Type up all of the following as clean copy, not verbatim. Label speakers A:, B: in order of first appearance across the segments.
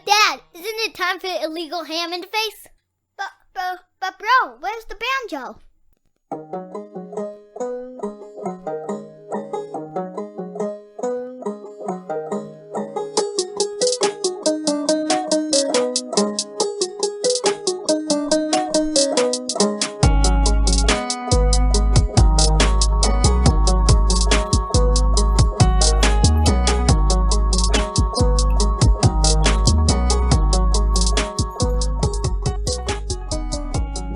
A: Dad, isn't it time for illegal ham interface? But bro, where's the banjo?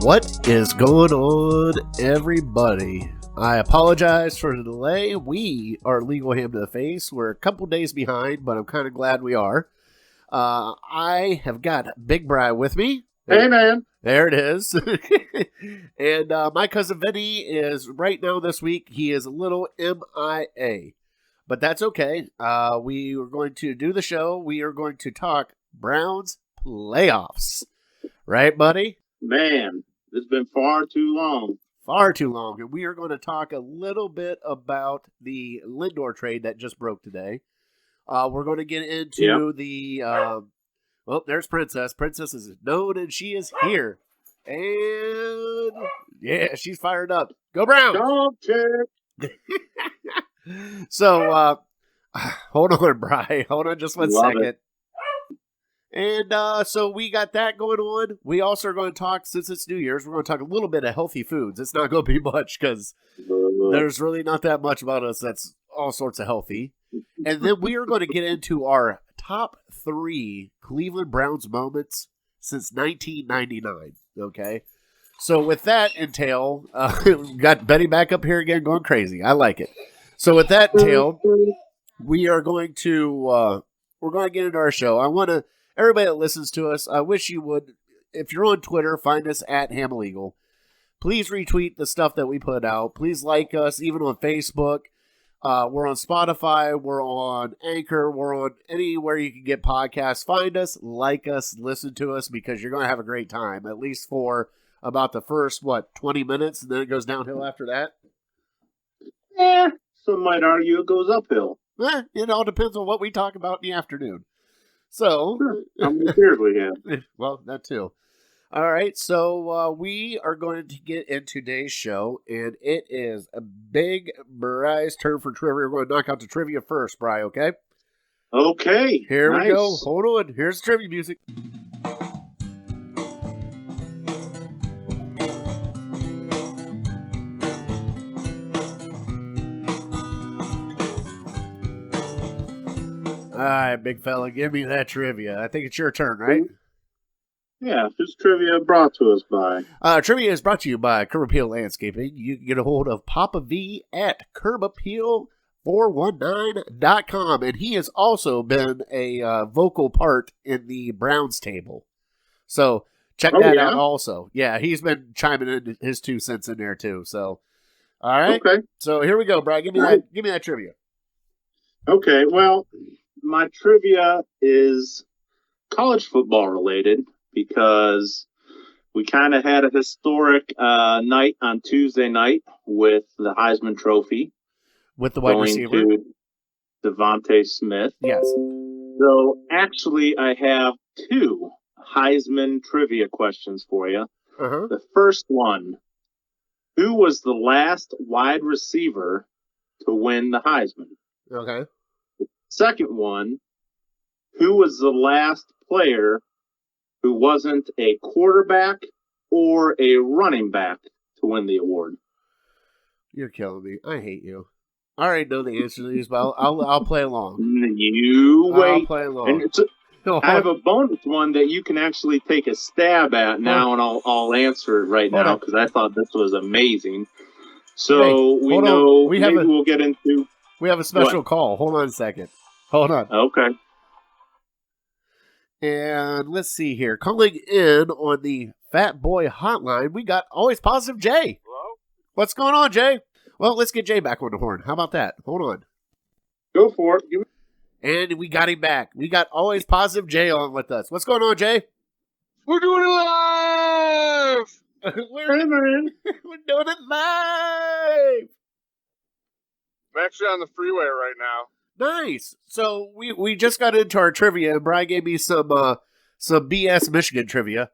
B: What is going on, everybody? I apologize for the delay. We are Legal Ham to the Face. We're a couple days behind, but I'm kind of glad we are. I have got Big Bri with me.
C: Hey, man.
B: There it is. And my cousin Vinny is right now this week. He is a little MIA, but that's okay. We are going to do the show. We are going to talk Browns playoffs. Right, buddy?
C: Man, it's been far too long.
B: Far too long. And we are going to talk a little bit about the Lindor trade that just broke today. We're going to get into the... well, there's Princess. Princess is known and she is here. And... yeah, she's fired up. Go Browns!
C: Dog check.
B: So, hold on, Bri. Hold on just one
C: Love
B: second.
C: it.
B: And so we got that going on. We also are going to talk, since it's New Year's, we're going to talk a little bit of healthy foods. It's not going to be much because there's really not that much about us that's all sorts of healthy. And then we are going to get into our top 3 Cleveland Browns moments since 1999. Okay? So with that entail, we got Betty back up here again going crazy. I like it. So with that entail, we are going to, we're going to get into our show. I want to, everybody that listens to us, I wish you would, if you're on Twitter, find us at HamIllegal. Please retweet the stuff that we put out. Please like us, even on Facebook. We're on Spotify. We're on Anchor. We're on anywhere you can get podcasts. Find us, like us, listen to us, because you're going to have a great time, at least for about the first, 20 minutes, and then it goes downhill after that?
C: Yeah, some might argue it goes uphill.
B: It all depends on what we talk about in the afternoon. So,
C: Sure. How many beers we have?
B: well, that too. All right, so we are going to get into today's show, and it is a Big Bri's turn for trivia. We're going to knock out the trivia first, Bri, okay?
C: Okay.
B: Here
C: nice.
B: we go. Hold on. Here's the trivia music. All right, big fella, give me that trivia. I think it's your turn, right?
C: Yeah, who's trivia brought to us by?
B: Trivia is brought to you by Curb Appeal Landscaping. You can get a hold of Papa V at curbappeal419.com. And he has also been a vocal part in the Browns table. So check that out also. Yeah, he's been chiming in his 2 cents in there too. So, all right.
C: Okay.
B: So here we go, Brian. Give me that trivia.
C: Okay, well, my trivia is college football related because we kind of had a historic night on Tuesday night with the Heisman Trophy.
B: With the wide receiver?
C: To Devontae Smith.
B: Yes.
C: So actually, I have 2 Heisman trivia questions for you.
B: Uh-huh.
C: The first one, who was the last wide receiver to win the Heisman?
B: Okay.
C: Second one, who was the last player who wasn't a quarterback or a running back to win the award?
B: You're killing me. I hate you. I already know the answer to these, but I'll play along.
C: You wait.
B: I'll play along.
C: And I have a bonus one that you can actually take a stab at now, and I'll answer it right now because I thought this was amazing. So we know we'll get into.
B: We have a special call. Hold on a second. Hold on.
C: Okay.
B: And let's see here. Calling in on the Fat Boy Hotline, we got Always Positive Jay.
D: Hello?
B: What's going on, Jay? Well, let's get Jay back on the horn. How about that? Hold on.
C: Go for it.
B: And we got him back. We got Always Positive Jay on with us. What's going on, Jay?
D: We're doing it live!
B: We're doing it live!
D: I'm actually on the freeway right now.
B: Nice. So we just got into our trivia, and Brian gave me some BS Michigan trivia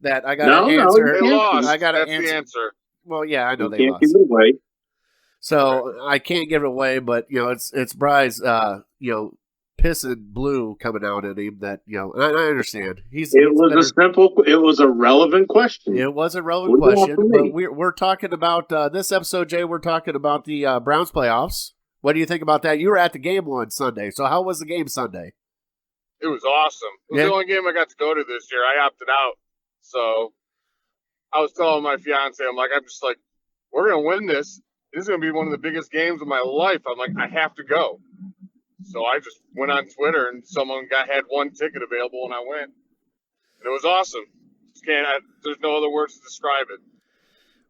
B: that I got to answer.
D: They lost.
B: I got to
D: That's
B: answer.
D: the answer.
B: Well, yeah, I know
C: You
B: they
C: can't
B: lost.
C: give it away.
B: So I can't give it away, but it's Bry's pissing blue coming out at him. That and I understand. It
C: was a relevant question.
B: It was a relevant question, but we're talking about this episode, Jay. We're talking about the Browns playoffs. What do you think about that? You were at the game on Sunday, so how was the game Sunday?
D: It was awesome. It was the only game I got to go to this year. I opted out, so I was telling my fiance, I'm just like, we're gonna win this. This is gonna be one of the biggest games of my life. I'm like, I have to go. So I just went on Twitter and someone had one ticket available and I went. And it was awesome. There's no other words to describe it.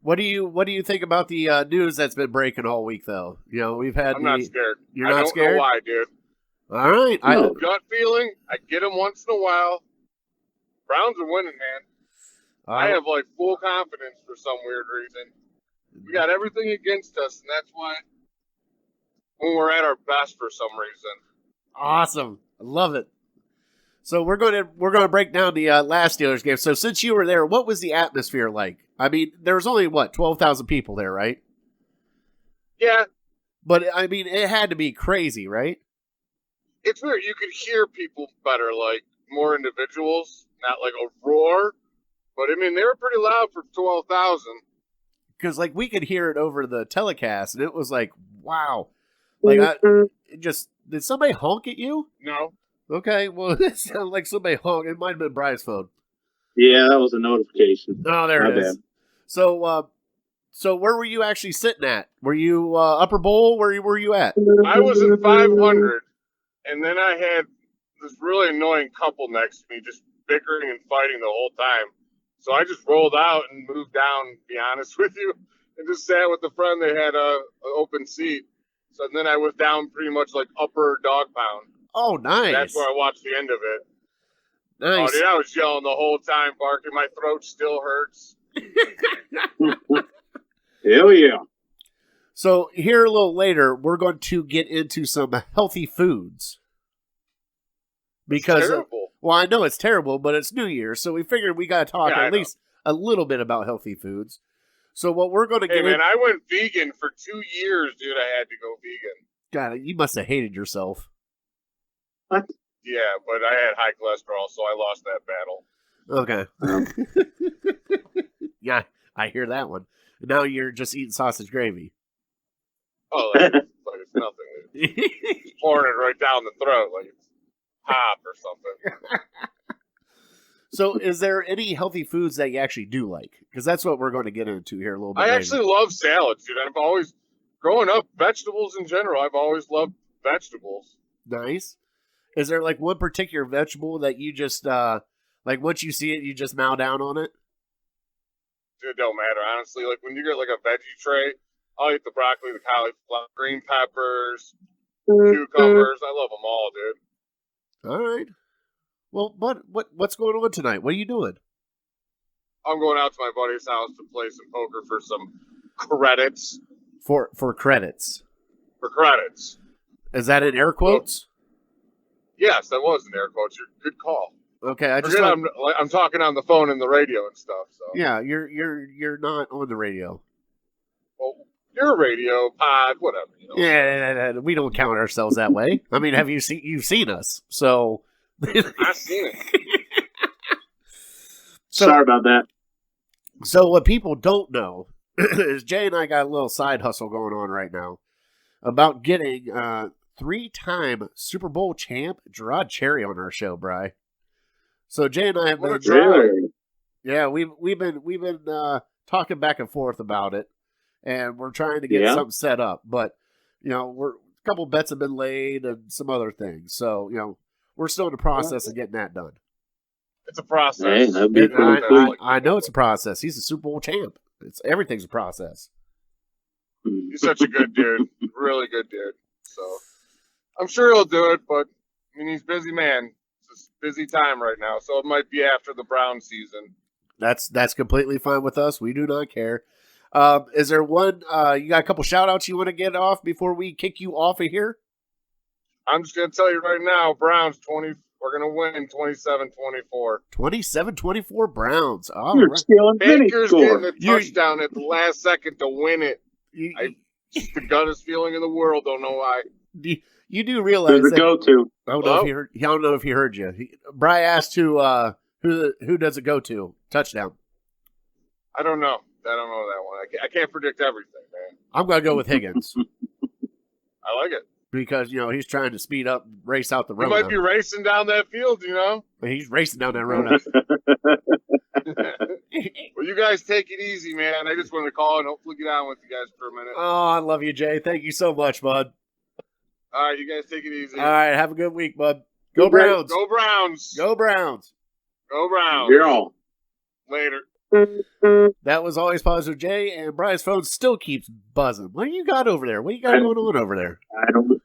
B: What do you think about the news that's been breaking all week though? We've had.
D: I'm not scared.
B: You're not scared?
D: I don't know why, dude.
B: All right.
C: No.
D: Gut feeling. I get them once in a while. Browns are winning, man. I have full confidence for some weird reason. We got everything against us, and that's why when we're at our best for some reason.
B: Awesome. I love it. So we're gonna break down the last Steelers game. So since you were there, what was the atmosphere like? I mean, there was only 12,000 people there, right?
D: Yeah.
B: But I mean, it had to be crazy, right?
D: It's weird. You could hear people better, more individuals, not like a roar. But I mean, they were pretty loud for 12,000.
B: Because we could hear it over the telecast, and it was like, wow. Did somebody honk at you?
D: No.
B: Okay, well, it sounded like somebody honked. It might have been Brian's phone.
C: Yeah, that was a notification.
B: Oh, there
C: My
B: it is.
C: bad.
B: So where were you actually sitting at? Were you upper bowl? Where were you at?
D: I was at 500, and then I had this really annoying couple next to me just bickering and fighting the whole time. So I just rolled out and moved down, to be honest with you, and just sat with a friend. They had an open seat. So then I was down pretty much upper dog pound.
B: Oh, nice.
D: That's where I watched the end of it.
B: Nice.
D: Oh, dude, I was yelling the whole time, barking. My throat still hurts.
C: Hell yeah.
B: So here a little later, we're going to get into some healthy foods. Because,
D: terrible.
B: Well, I know it's terrible, but it's New Year's, so we figured we got to talk at least a little bit about healthy foods. So what we're going to get...
D: Hey, man, I went vegan for 2 years, dude. I had to go vegan.
B: God, you must have hated yourself.
C: What?
D: Yeah, but I had high cholesterol, so I lost that battle.
B: Okay. Yeah, I hear that one. Now you're just eating sausage gravy.
D: Oh, it's nothing. Just pouring it right down the throat like it's pop or something.
B: So is there any healthy foods that you actually do like? Because that's what we're going to get into here a little bit
D: I
B: later.
D: actually love salads, dude. I've always, growing up, vegetables in general, I've always loved vegetables.
B: Nice. Is there one particular vegetable that you just, once you see it, you just mow down on it?
D: Dude, it don't matter, honestly. When you get a veggie tray, I'll eat the broccoli, the cauliflower, green peppers, cucumbers. I love them all, dude.
B: All right. Well, what's going on tonight? What are you doing?
D: I'm going out to my buddy's house to play some poker for some credits.
B: For credits.
D: For credits.
B: Is that in air quotes?
D: Yes, that was in air quotes. Good call.
B: Okay,
D: I'm talking on the phone and the radio and stuff. So
B: yeah, you're not on the radio.
D: Well, you're a radio pod, whatever.
B: Yeah, we don't count ourselves that way. I mean, you've seen us, so
D: I've seen it.
C: Sorry about that.
B: So what people don't know is Jay and I got a little side hustle going on right now about getting 3-time Super Bowl champ Gerard Cherry on our show, Bri. So Jay and I have been
C: Really?
B: Yeah, we've been talking back and forth about it, and we're trying to get something set up. But a couple bets have been laid and some other things. So we're still in the process of getting that done.
D: It's a process.
C: Hey, that'd be
B: I know it's a process. He's a Super Bowl champ. Everything's a process.
D: He's such a good dude, really good dude. So I'm sure he'll do it, but I mean, he's a busy man. It's a busy time right now, so it might be after the Brown season.
B: That's completely fine with us. We do not care. Is there one? You got a couple shout outs you want to get off before we kick you off of here?
D: I'm just going to tell you right now, Browns 20. We're going to win 27-24.
B: 27-24 Browns. All
C: You're
B: right.
C: stealing
D: Baker's
C: score.
D: getting a touchdown at the last second to win it. Just the guttest feeling in the world. Don't know why.
B: You do realize
C: There's a
B: that.
C: go-to.
B: I don't know if he heard you. Bri asked who does it go to? Touchdown.
D: I don't know. I don't know that one. I can't predict everything, man.
B: I'm going to go with Higgins.
D: I like it.
B: Because, he's trying to speed up, race out the
D: He
B: road.
D: might be racing down that field,
B: He's racing down that road.
D: Well, you guys take it easy, man. I just wanted to call and hopefully get on with you guys for a minute.
B: Oh, I love you, Jay. Thank you so much, bud.
D: All right, you guys take it easy.
B: All right, have a good week, bud. Go Browns.
D: Go Browns.
B: Go Browns.
D: Go Browns.
C: You're all.
D: Later.
B: That was Always Positive Jay, and Brian's phone still keeps buzzing. What do you got over there? What you got going on over there?
C: I don't.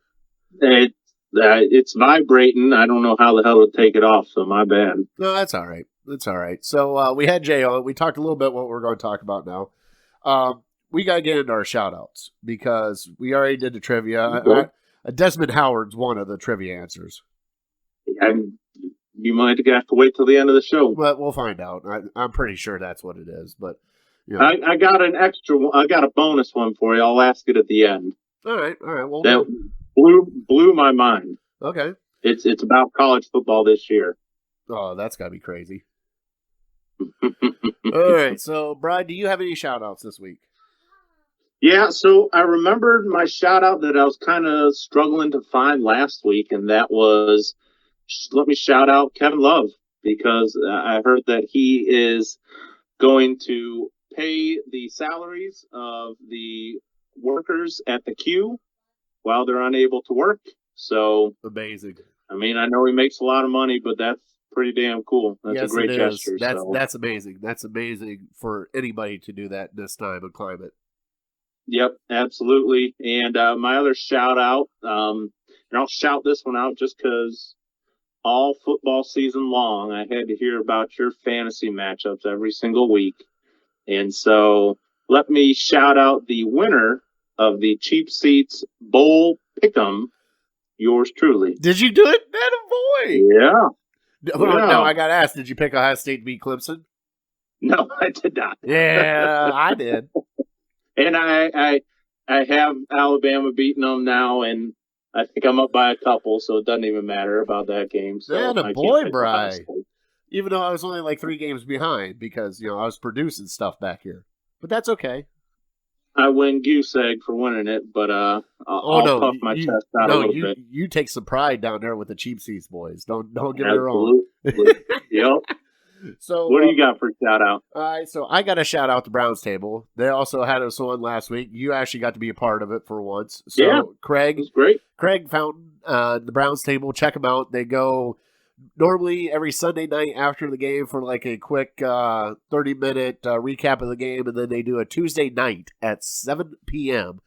C: It's vibrating. I don't know how the hell to take it off, so my bad.
B: No, that's all right. That's all right. So we had Jay on. We talked a little bit what we're going to talk about now. We got to get into our shout-outs because we already did the trivia. Desmond Howard's one of the trivia answers.
C: You might have to wait till the end of the show.
B: But we'll find out. I'm pretty sure that's what it is. But
C: I got an extra one. I got a bonus one for you. I'll ask it at the end.
B: All right. Well,
C: that blew my mind.
B: Okay.
C: It's about college football this year.
B: Oh, that's got to be crazy. All right. So, Brian, do you have any shout-outs this week?
C: Yeah, so I remembered my shout-out that I was kind of struggling to find last week, and that was, let me shout out Kevin Love, because I heard that he is going to pay the salaries of the workers at the queue while they're unable to work. So
B: amazing.
C: I mean, I know he makes a lot of money, but that's pretty damn cool. That's a great gesture.
B: That's amazing. That's amazing for anybody to do that this time of climate.
C: Yep, absolutely. And my other shout out, and I'll shout this one out just because all football season long, I had to hear about your fantasy matchups every single week. And so let me shout out the winner of the Cheap Seats Bowl Pick'em, yours truly.
B: Did you do it? That a boy.
C: Yeah.
B: No, I got asked, did you pick Ohio State to beat Clemson?
C: No, I did not.
B: Yeah, I did.
C: And I have Alabama beating them now, and I think I'm up by a couple, so it doesn't even matter about that game. So
B: man, a boy, Bri. Even though I was only like 3 games behind because, I was producing stuff back here. But that's okay.
C: I win goose egg for winning it, but I'll puff my chest out a little bit.
B: You take some pride down there with the Cheap Seats boys. Don't get me wrong.
C: Yep.
B: So
C: what do you got for a shout out?
B: All right, so I got a shout out to Browns Table. They also had us on last week. You actually got to be a part of it for once. So
C: yeah,
B: Craig,
C: was great.
B: Craig Fountain, the Browns Table. Check them out. They go normally every Sunday night after the game for like a quick 30-minute recap of the game, and then they do a Tuesday night at 7 p.m.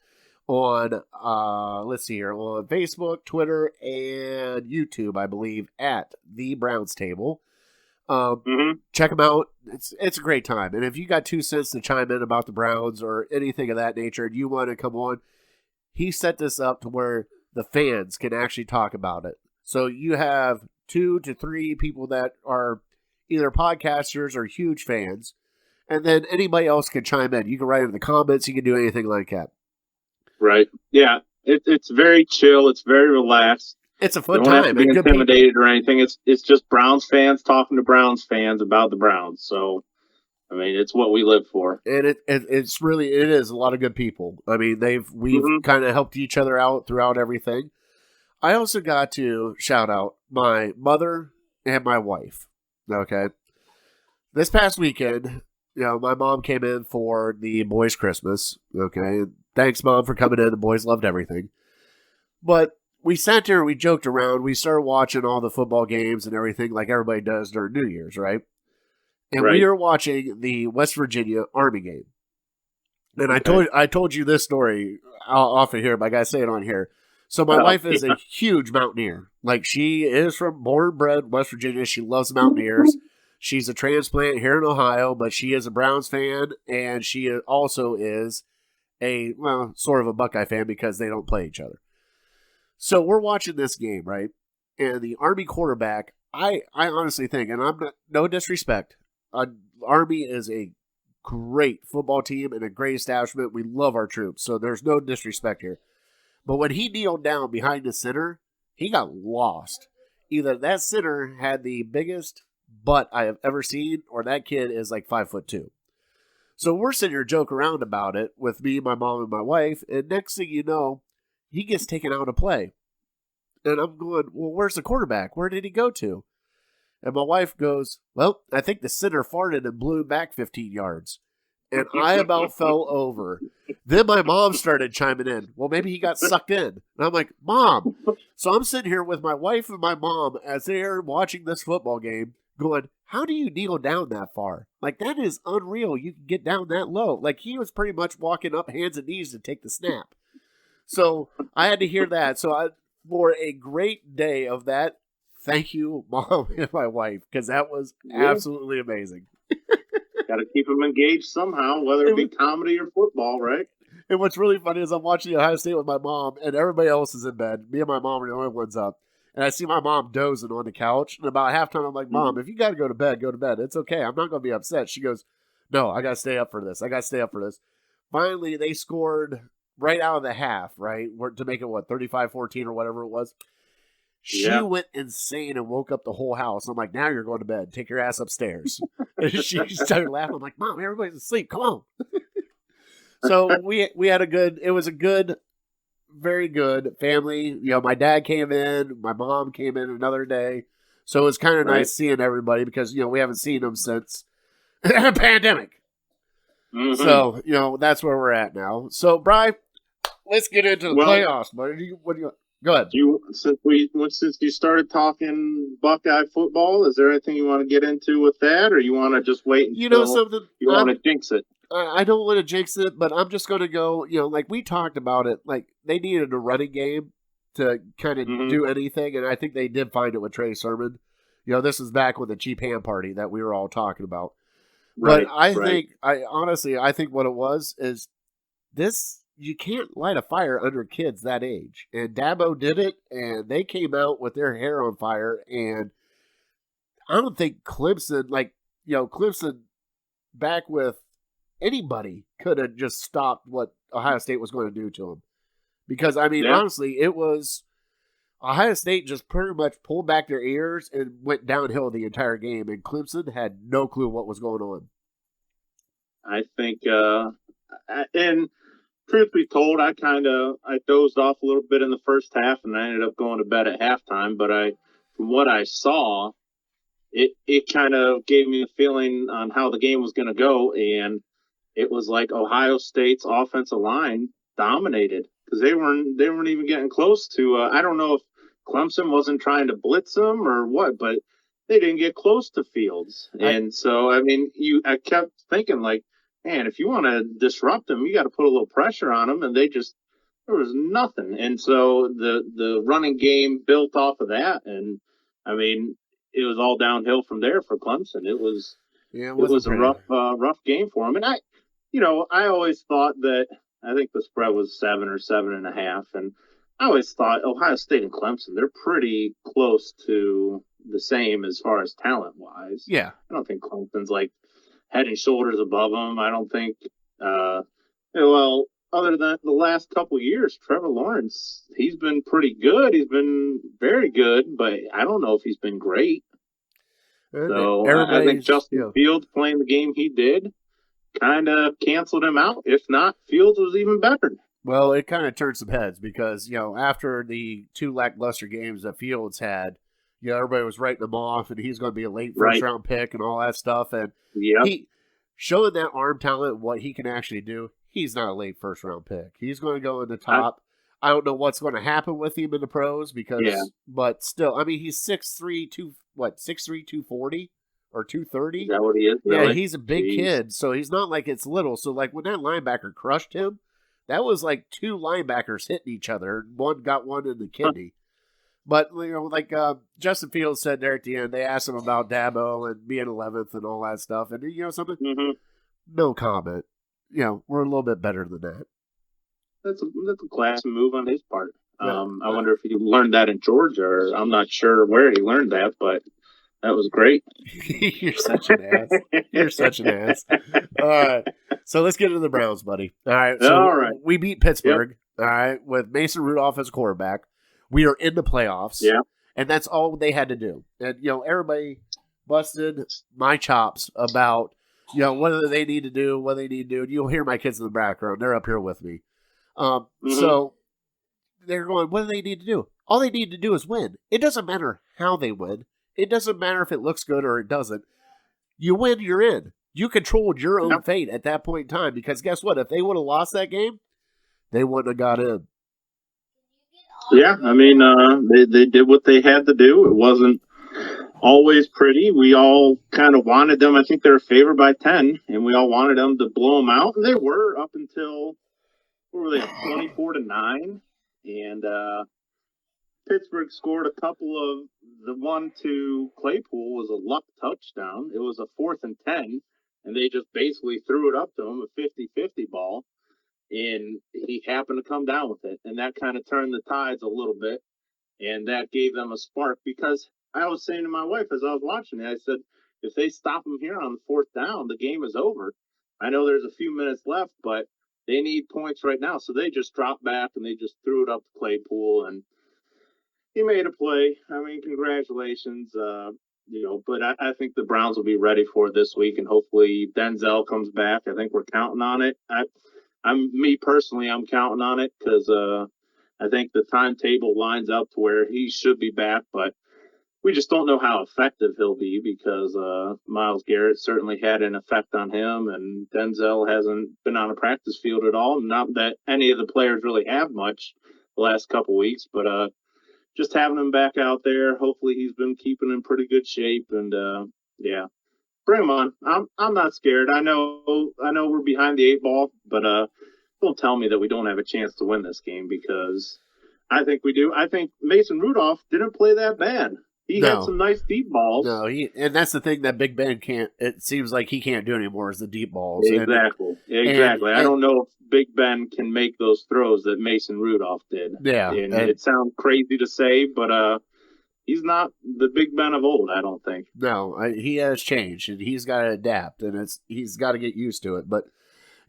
B: on let's see here, on Facebook, Twitter, and YouTube, I believe, at the Browns Table. Check them out. It's a great time. And if you got 2 cents to chime in about the Browns or anything of that nature, and you want to come on, he set this up to where the fans can actually talk about it. So you have 2 to 3 people that are either podcasters or huge fans, and then anybody else can chime in. You can write in the comments. You can do anything like that.
C: Right. Yeah. It's very chill. It's very relaxed.
B: It's a fun
C: time.
B: Don't have
C: to be intimidated or anything. It's just Browns fans talking to Browns fans about the Browns. So, I mean, it's what we live for.
B: And it is a lot of good people. I mean, we've kind of helped each other out throughout everything. I also got to shout out my mother and my wife. Okay. This past weekend, my mom came in for the boys' Christmas. Okay. Thanks, Mom, for coming in. The boys loved everything. But we sat there, we joked around, we started watching all the football games and everything like everybody does during New Year's, right? And we were watching the West Virginia Army game. And I told you this story off of here, but I gotta say it on here. So my wife is a huge Mountaineer. Like, she is born and bred West Virginia. She loves Mountaineers. She's a transplant here in Ohio, but she is a Browns fan, and she also is sort of a Buckeye fan because they don't play each other. So we're watching this game, right? And the Army quarterback, I honestly think, and I'm not, no disrespect, Army is a great football team and a great establishment. We love our troops, so there's no disrespect here. But when he kneeled down behind the center, he got lost. Either that center had the biggest butt I have ever seen, or that kid is like 5'2". So we're sitting here joking around about it with me, my mom, and my wife, and next thing you know, he gets taken out of play. And I'm going, well, where's the quarterback? Where did he go to? And my wife goes, well, I think the center farted and blew him back 15 yards. And I about fell over. Then my mom started chiming in. Well, maybe he got sucked in. And I'm like, Mom. So I'm sitting here with my wife and my mom as they're watching this football game going, how do you kneel down that far? Like, that is unreal. You can get down that low. Like, he was pretty much walking up hands and knees to take the snap. So I had to hear that. So for a great day of that, thank you, Mom and my wife, because that was absolutely amazing.
C: Got to keep them engaged somehow, whether it be comedy or football, right?
B: And what's really funny is I'm watching the Ohio State with my mom, and everybody else is in bed. Me and my mom are the only ones up. And I see my mom dozing on the couch. And about halftime, I'm like, Mom, if you got to go to bed, go to bed. It's okay. I'm not going to be upset. She goes, no, I got to stay up for this. Finally, they scored right out of the half, right, to make it, 35-14 or whatever it was. She went insane and woke up the whole house. I'm like, now you're going to bed. Take your ass upstairs. And she started laughing. I'm like, Mom, everybody's asleep. Come on. So we had it was a good, very good family. You know, my dad came in. My mom came in another day. So it was kind of nice seeing everybody because, we haven't seen them since the pandemic. Mm-hmm. So, that's where we're at now. So, Bri, let's get into the playoffs. What do you go ahead.
C: Since you started talking Buckeye football, is there anything you want to get into with that, or you want to just wait until you want to jinx it?
B: I don't want to jinx it, but I'm just going to go, like we talked about it, like they needed a running game to kind of do anything, and I think they did find it with Trey Sermon. This is back with the cheap hand party that we were all talking about. Right, but I think what it was is this. You can't light a fire under kids that age. And Dabo did it, and they came out with their hair on fire. And I don't think Clemson, Clemson back with anybody could have just stopped what Ohio State was going to do to them. Because, honestly, it was Ohio State just pretty much pulled back their ears and went downhill the entire game. And Clemson had no clue what was going on.
C: I think, and truth be told, I dozed off a little bit in the first half, and I ended up going to bed at halftime. But from what I saw, it kind of gave me a feeling on how the game was going to go, and it was like Ohio State's offensive line dominated because they weren't even getting close to. I don't know if Clemson wasn't trying to blitz them or what, but they didn't get close to Fields, and so I kept thinking like, man, if you want to disrupt them, you got to put a little pressure on them, and there was nothing. And so the running game built off of that, and it was all downhill from there for Clemson. It was a rough game for them. And I always thought that I think the spread was 7 or 7.5, and I always thought Ohio State and Clemson, they're pretty close to the same as far as talent wise.
B: Yeah,
C: I don't think Clemson's like head and shoulders above them. I don't think, other than the last couple of years, Trevor Lawrence, he's been pretty good. He's been very good, but I don't know if he's been great. So I think Justin Fields playing the game he did kind of canceled him out. If not, Fields was even better.
B: Well, it kind of turned some heads because, after the 2 lackluster games that Fields had, everybody was writing him off, and he's going to be a late first-round pick and all that stuff. And he showing that arm talent, what he can actually do, he's not a late first-round pick. He's going to go in the top. I don't know what's going to happen with him in the pros but still, he's 6'3", 240 or 230.
C: Is that what he is? Really?
B: Yeah, he's a big kid, so he's not like it's little. So, like, when that linebacker crushed him, that was like 2 linebackers hitting each other. One got one in the kidney. But, Justin Fields said there at the end, they asked him about Dabo and being 11th and all that stuff. And, something? Mm-hmm. No comment. We're a little bit better than that.
C: That's a class move on his part. I wonder if he learned that in Georgia, or I'm not sure where he learned that, but that was great.
B: You're such an ass. You're such an ass. All right. So let's get into the Browns, buddy. All right. So
C: All right.
B: we beat Pittsburgh, all right, with Mason Rudolph as quarterback. We are in the playoffs.
C: Yeah.
B: And that's all they had to do. And, everybody busted my chops about, what they need to do, what they need to do. You'll hear my kids in the background. They're up here with me. So they're going, what do they need to do? All they need to do is win. It doesn't matter how they win. It doesn't matter if it looks good or it doesn't. You win, you're in. You controlled your own fate at that point in time, because guess what? If they would have lost that game, they wouldn't have got in.
C: Yeah, I mean, they did what they had to do. It wasn't always pretty. We all kind of wanted them. I think they were favored by 10, and we all wanted them to blow them out. And they were up until, what were they, 24-9. And Pittsburgh scored a couple of, the one to Claypool was a luck touchdown. It was a 4th and 10, and they just basically threw it up to him, a 50-50 ball. And he happened to come down with it. And that kind of turned the tides a little bit. And that gave them a spark, because I was saying to my wife as I was watching it, I said, if they stop him here on the 4th down, the game is over. I know there's a few minutes left, but they need points right now. So they just dropped back and they just threw it up to Claypool, and he made a play. I mean, congratulations. But I think the Browns will be ready for it this week, and hopefully Denzel comes back. I think we're counting on it. I'm counting on it, because I think the timetable lines up to where he should be back, but we just don't know how effective he'll be, because Myles Garrett certainly had an effect on him, and Denzel hasn't been on a practice field at all. Not that any of the players really have much the last couple weeks, but just having him back out there, hopefully he's been keeping in pretty good shape, and bring him on. I'm not scared. I know we're behind the 8 ball, but don't tell me that we don't have a chance to win this game, because I think we do. I think Mason Rudolph didn't play that bad. He had some nice deep balls.
B: No, and that's the thing that Big Ben can't. It seems like he can't do anymore, is the deep balls.
C: Exactly. I don't know if Big Ben can make those throws that Mason Rudolph did.
B: Yeah,
C: and it sounds crazy to say, but he's not the Big Ben of old, I don't think.
B: No, he has changed, and he's got to adapt, and he's got to get used to it. But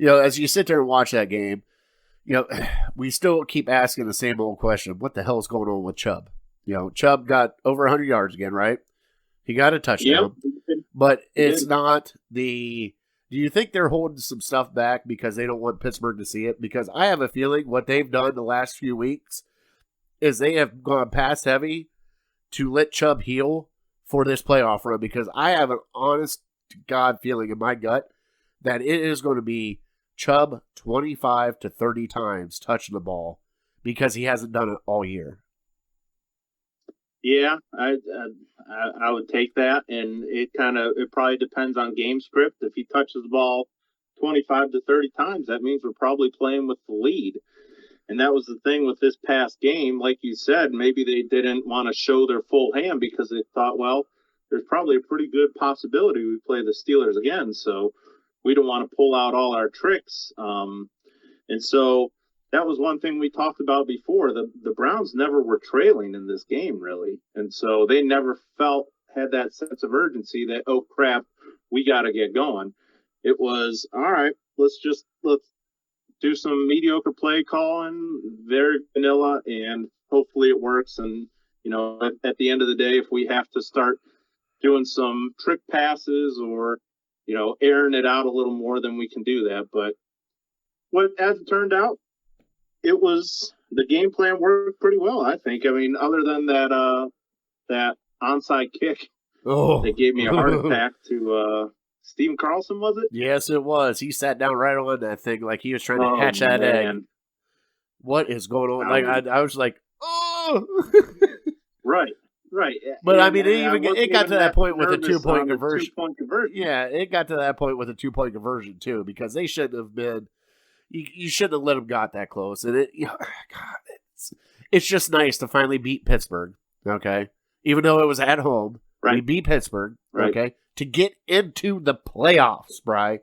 B: as you sit there and watch that game, we still keep asking the same old question: what the hell is going on with Chubb? Chubb got over 100 yards again, right? He got a touchdown, but it's not the. Do you think they're holding some stuff back because they don't want Pittsburgh to see it? Because I have a feeling what they've done the last few weeks is they have gone pass heavy to let Chubb heal for this playoff run, because I have an honest to God feeling in my gut that it is going to be Chubb 25 to 30 times touching the ball, because he hasn't done it all year.
C: Yeah, I would take that, and it probably depends on game script. If he touches the ball 25 to 30 times, that means we're probably playing with the lead. And that was the thing with this past game. Like you said, maybe they didn't want to show their full hand, because they thought, well, there's probably a pretty good possibility we play the Steelers again, so we don't want to pull out all our tricks. And so that was one thing we talked about before. The Browns never were trailing in this game, really. And so they never had that sense of urgency that, oh, crap, we got to get going. It was, all right, let's do some mediocre play calling, very vanilla, and hopefully it works. And, at the end of the day, if we have to start doing some trick passes or, airing it out a little more, then we can do that. But as it turned out, the game plan worked pretty well, I think. I mean, other than that onside kick that gave me a heart attack to Steven Carlson, was it?
B: Yes, it was. He sat down right on that thing like he was trying to hatch that egg. What is going on? I was like, oh!
C: Right.
B: But I mean, it got to that point with a 2-point conversion. Yeah, it got to that point with a 2-point conversion too, because they shouldn't have been. You shouldn't have let them got that close, and it's just nice to finally beat Pittsburgh. Okay, even though it was at home, we beat Pittsburgh. Right. Okay, to get into the playoffs, Bri.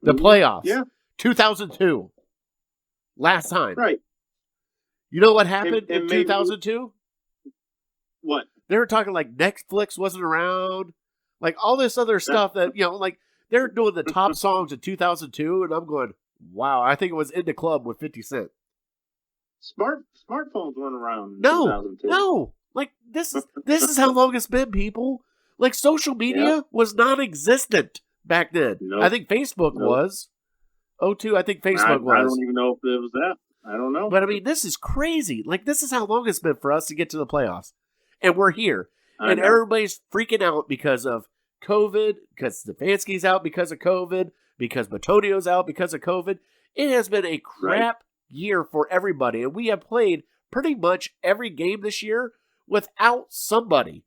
B: The playoffs. Yeah. 2002. Last time.
C: Right.
B: You know what happened
C: And
B: in
C: maybe-
B: 2002?
C: What?
B: They were talking like Netflix wasn't around, like all this other stuff that, like they're doing the top songs in 2002, and I'm going, wow, I think it was In the Club with 50 Cent.
C: Smartphones weren't around in
B: No,
C: 2002.
B: no, like this is how long it's been, people. Like social media
C: Yeah.
B: was non-existent back then.
C: Nope.
B: I think Facebook
C: Nope.
B: was. 02, I think Facebook
C: I
B: was.
C: don't even know if it was that. I don't know.
B: But I mean, this is crazy. Like, this is how long it's been for us to get to the playoffs. And we're here.
C: I
B: And
C: know.
B: everybody's freaking out because of COVID, because Stefanski's out because of COVID, because Batonio's out because of COVID. It has been a crap year for everybody. And we have played pretty much every game this year without somebody.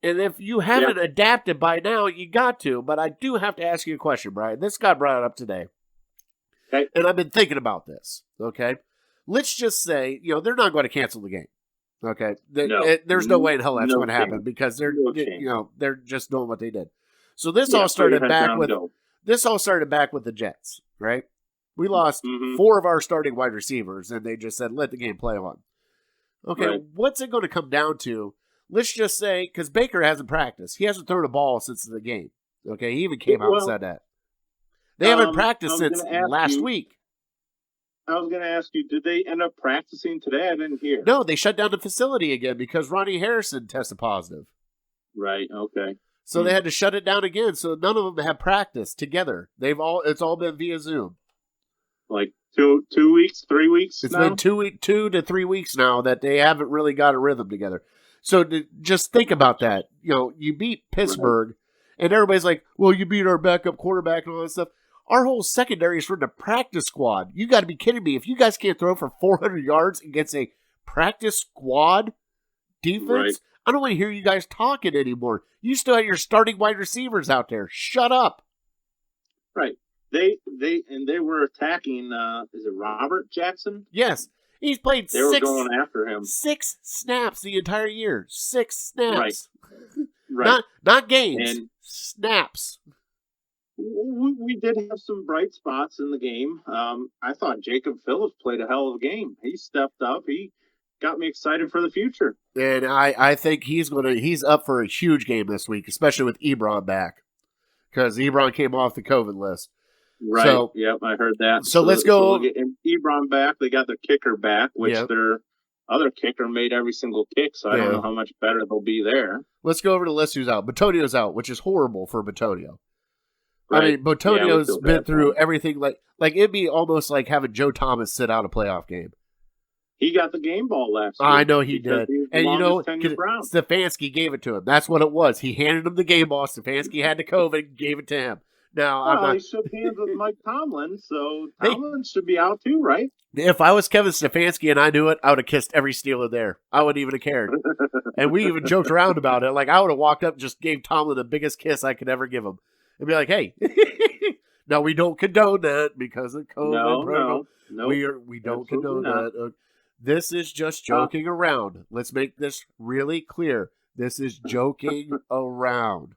B: And if you haven't adapted by now, you got to. But I do have to ask you a question, Brian. This got brought up today.
C: Okay.
B: And I've been thinking about this, okay? Let's just say, they're not going to cancel the game, okay? There's no way in hell that's
C: No
B: going to happen
C: chance.
B: because they're,
C: No chance.
B: they're just doing what they did. So this
C: Yeah,
B: all started
C: put your head
B: back
C: down,
B: with
C: go.
B: the Jets, right? We lost
C: Mhm.
B: 4 of our starting wide receivers, and they just said, let the game play on. Okay,
C: Right.
B: what's it going to come down to? Let's just say, because Baker hasn't practiced. He hasn't thrown a ball since the game. Okay, he even came out and
C: Well,
B: said that. They haven't
C: I
B: practiced
C: was
B: since
C: gonna ask
B: last
C: you-
B: week.
C: I was going to ask you, did they end up practicing today? I didn't hear.
B: No, they shut down the facility again because Ronnie Harrison tested positive.
C: Right, okay.
B: So they had to shut it down again. So none of them have practiced together. It's all been via Zoom.
C: Like 2 weeks, 3 weeks
B: It's
C: now?
B: been 2 to 3 weeks now that they haven't really got a rhythm together. So just think about that. You beat Pittsburgh, and everybody's like, well, you beat our backup quarterback and all that stuff. Our whole secondary is from the practice squad. You got to be kidding me. If you guys can't throw for 400 yards against a practice squad defense,
C: Right.
B: I don't want to hear you guys talking anymore. You still have your starting wide receivers out there. Shut up.
C: Right. They were attacking, is it Robert Jackson?
B: Yes. He's played
C: They were going after him.
B: 6 snaps the entire year. 6 snaps.
C: Right.
B: Not games.
C: And-
B: snaps.
C: We did have some bright spots in the game. I thought Jacob Phillips played a hell of a game. He stepped up. He got me excited for the future.
B: And I think he's up for a huge game this week, especially with Ebron back. Because Ebron came off the COVID list.
C: Right.
B: So-
C: yep, I heard that.
B: so let's go-
C: we'll get Ebron back. They got their kicker back, which
B: Yep.
C: their other kicker made every single kick, so I
B: Yeah.
C: don't know how much better they'll be there.
B: Let's go over to the list who's out. Batonio's out, which is horrible for Batonio. I
C: Right.
B: mean, Batonio's
C: feel
B: been
C: bad for
B: through
C: him.
B: everything. Like it'd be almost like having Joe Thomas sit out a playoff game.
C: He got the game ball last week.
B: I know he
C: because
B: did.
C: he was the
B: And
C: longest tenured Brown.
B: Stefanski gave it to him. That's what it was. He handed him the game ball. Stefanski had the COVID and gave it to him. Now, I'm
C: Well,
B: not.
C: he shook hands with Mike Tomlin, so
B: Hey.
C: Tomlin should be out too, right?
B: If I was Kevin Stefanski and I knew it, I would have kissed every Steeler there. I wouldn't even have cared. And we even joked around about it. Like, I would have walked up and just gave Tomlin the biggest kiss I could ever give him. And be like, hey, no, we don't condone that because of COVID.
C: No.
B: We don't
C: Absolutely
B: condone
C: not.
B: that. This is just joking around. Let's make this really clear. This is joking around.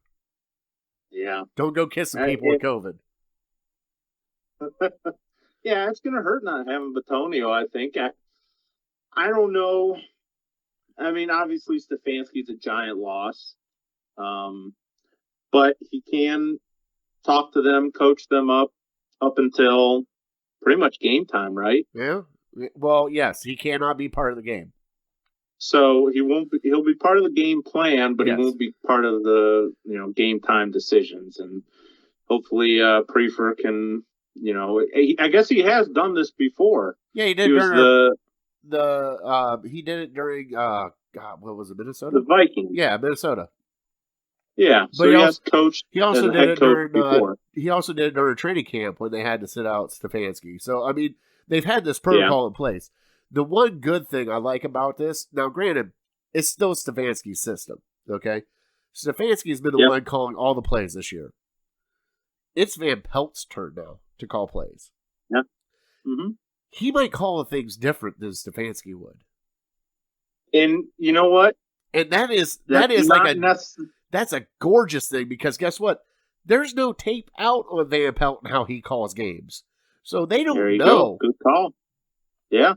C: Yeah.
B: Don't go kissing
C: Hey,
B: people with COVID.
C: Yeah, it's going to hurt not having Batonio, I think. I don't know. I mean, obviously, Stefanski's a giant loss. But he can talk to them, coach them up until pretty much game time, right?
B: Yeah. Well, yes, he cannot be part of the game.
C: So he'll be part of the game plan, but
B: Yes.
C: he won't be part of the, game time decisions. And hopefully, Prefer can, I guess he has done this before.
B: Yeah, he
C: He
B: did
C: was
B: during he did it during God, what was it, Minnesota?
C: the Vikings.
B: Yeah, Minnesota.
C: Yeah. So
B: But
C: he
B: he
C: has coached
B: He also
C: as a
B: did
C: head
B: it
C: coach
B: during
C: before.
B: he also did it during training camp when they had to sit out Stefanski. So I mean, they've had this protocol in place. The one good thing I like about this, now granted, it's still Stefanski's system. Okay, Stefanski's been the
C: Yep.
B: one calling all the plays this year. It's Van Pelt's turn now to call plays.
C: hmm
B: He might call things different than Stefanski would,
C: And you know what?
B: and that is
C: That's
B: like
C: not
B: that's a gorgeous thing because guess what? There's no tape out on Van Pelt and how he calls games. So they
C: There
B: don't
C: you
B: know.
C: go. Good call. Yeah.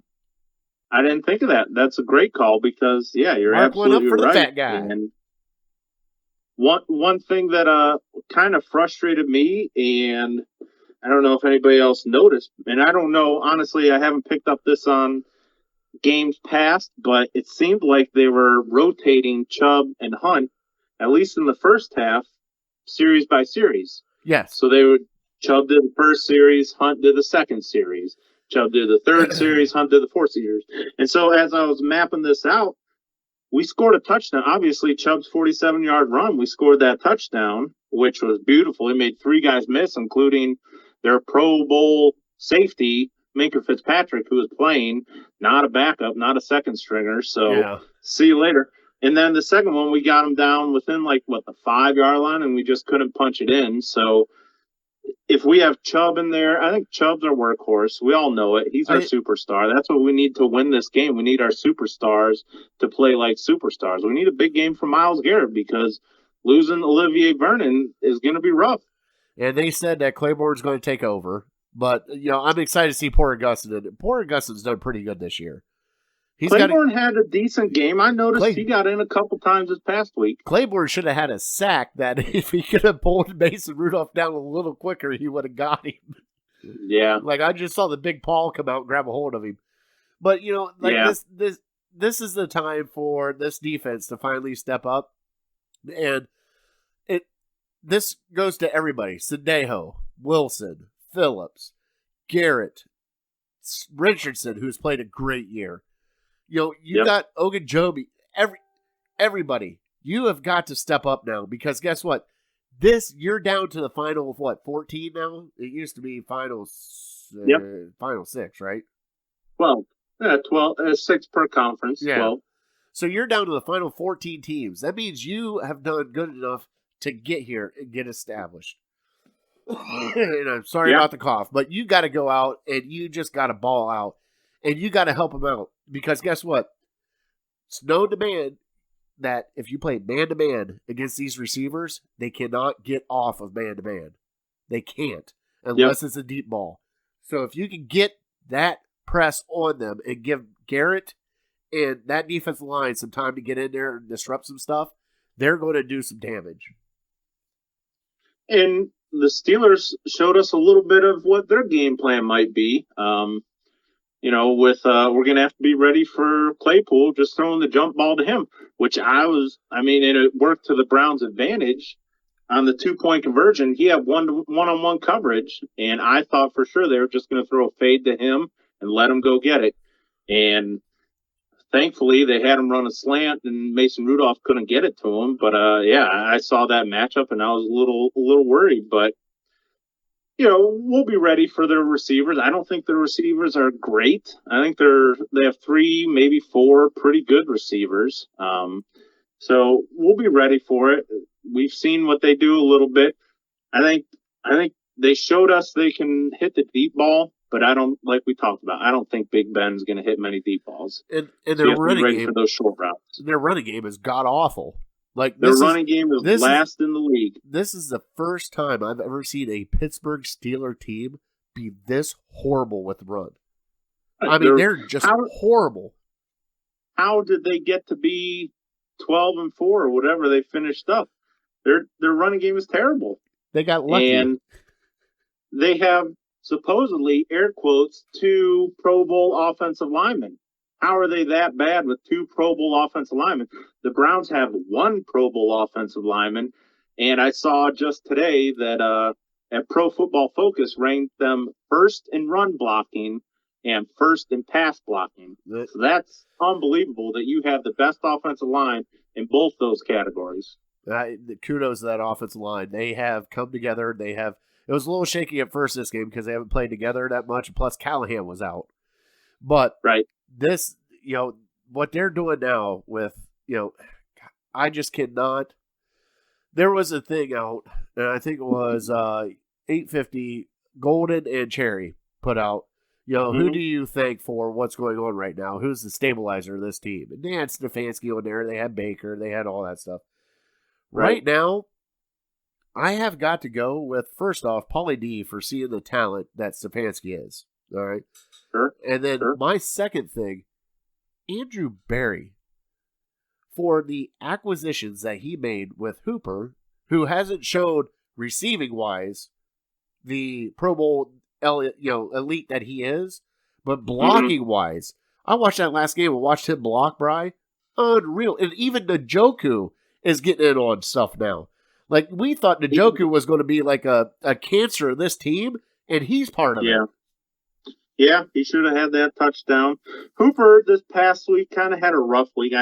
C: I didn't think of that. That's a great call because, yeah, you're
B: Mark one up
C: absolutely
B: for the
C: right.
B: fat guy.
C: And one thing that kind of frustrated me, and I don't know if anybody else noticed, and I don't know, honestly, I haven't picked up this on games past, but it seemed like they were rotating Chubb and Hunt, at least in the first half, series by series.
B: Yes.
C: So Chubb did the first series, Hunt did the second series. Chubb did the third series, Hunt did the fourth series. And so as I was mapping this out, we scored a touchdown. Obviously, Chubb's 47-yard run, we scored that touchdown, which was beautiful. He made 3 guys miss, including their Pro Bowl safety, Minkah Fitzpatrick, who was playing, not a backup, not a second stringer. So See you later. And then the second one, we got him down within the 5-yard line, and we just couldn't punch it in. So if we have Chubb in there, I think Chubb's our workhorse. We all know it. He's our superstar. That's what we need to win this game. We need our superstars to play like superstars. We need a big game from Myles Garrett because losing Olivier Vernon is going to be rough.
B: And they said that Claiborne's going to take over. But, I'm excited to see Porter Gustin. Porter Gustin's done pretty good this year.
C: Claiborne had a decent game. I noticed he got in a couple times this past week.
B: Claiborne should have had a sack that if he could have pulled Mason Rudolph down a little quicker, he would have got him.
C: Yeah.
B: I just saw the big paw come out and grab a hold of him. But, this is the time for this defense to finally step up. And this goes to everybody. Sendejo, Wilson, Phillips, Garrett, Richardson, who's played a great year. You got Ogunjobi, everybody. You have got to step up now because guess what? You're down to the final of 14 now? It used to be final 6, right?
C: 12. 12. 6 per conference.
B: Yeah.
C: 12.
B: So you're down to the final 14 teams. That means you have done good enough to get here and get established. And I'm sorry about the cough, but you got to go out and you just got to ball out and you got to help them out because guess what? It's no demand that if you play man-to-man against these receivers, they cannot get off of man-to-man. They can't unless it's a deep ball. So if you can get that press on them and give Garrett and that defensive line some time to get in there and disrupt some stuff, they're going to do some damage.
C: And the Steelers showed us a little bit of what their game plan might be. We're going to have to be ready for Claypool, just throwing the jump ball to him, which and it worked to the Browns' advantage on the 2-point conversion. He had one-on-one coverage, and I thought for sure they were just going to throw a fade to him and let him go get it. And thankfully, they had him run a slant, and Mason Rudolph couldn't get it to him. But I saw that matchup, and I was a little worried. But we'll be ready for their receivers. I don't think the receivers are great. I think they have 3, maybe 4 pretty good receivers. So we'll be ready for it. We've seen what they do a little bit. I think they showed us they can hit the deep ball. But I don't, like we talked about, I don't think Big Ben's going to hit many deep balls.
B: And their running game
C: for those short routes.
B: Their running game is god awful.
C: Their running game is last in the league.
B: This is the first time I've ever seen a Pittsburgh Steelers team be this horrible with run. They're just horrible.
C: How did they get to be 12-4 or whatever they finished up? Their running game is terrible.
B: They got lucky.
C: And they have supposedly, air quotes, 2 Pro Bowl offensive linemen. How are they that bad with 2 Pro Bowl offensive linemen? The Browns have 1 Pro Bowl offensive lineman, and I saw just today that at Pro Football Focus ranked them first in run blocking and first in pass blocking. So that's unbelievable that you have the best offensive line in both those categories.
B: Kudos to that offensive line. They have come together. It was a little shaky at first this game because they haven't played together that much. Plus, Callahan was out. But this, what they're doing now with, I just cannot. There was a thing out, and I think it was 850 Golden and Cherry put out. Who do you think for what's going on right now? Who's the stabilizer of this team? And they had Stefanski on there. They had Baker. They had all that stuff. Right now, I have got to go with, first off, Paulie D for seeing the talent that Stefanski is. All right?
C: Sure.
B: And then my second thing Andrew Berry, for the acquisitions that he made with Hooper, who hasn't showed receiving-wise the Pro Bowl elite that he is, but blocking-wise, I watched that last game and watched him block, Bri. Unreal. And even Njoku is getting in on stuff now. Like, we thought Njoku was going to be like a cancer of this team, and he's part of it.
C: Yeah, he should have had that touchdown. Hooper this past week kind of had a rough week.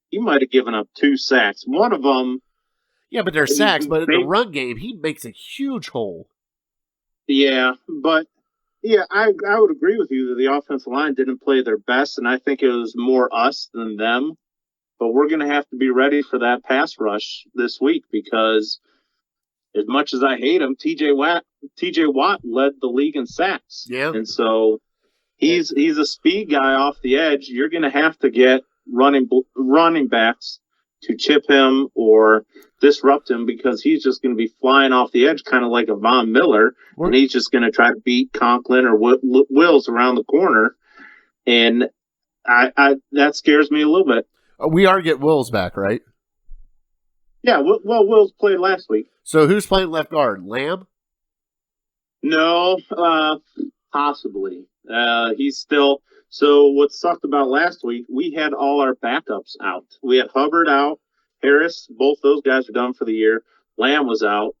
C: He might have given up 2 sacks. One of them.
B: Yeah, but they're sacks. But in the run game, he makes a huge hole.
C: Yeah, but I would agree with you that the offensive line didn't play their best, and I think it was more us than them. But we're going to have to be ready for that pass rush this week because, as much as I hate him, T.J. Watt led the league in sacks.
B: Yeah,
C: and so he's a speed guy off the edge. You're going to have to get running backs to chip him or disrupt him because he's just going to be flying off the edge, kind of like a Von Miller, and he's just going to try to beat Conklin or Wills around the corner, and I that scares me a little bit.
B: We are getting Wills back, right?
C: Yeah, well, Wills played last week.
B: So who's playing left guard? Lamb?
C: No, possibly. He's still. So what sucked about last week, we had all our backups out. We had Hubbard out, Harris, both those guys are done for the year. Lamb was out.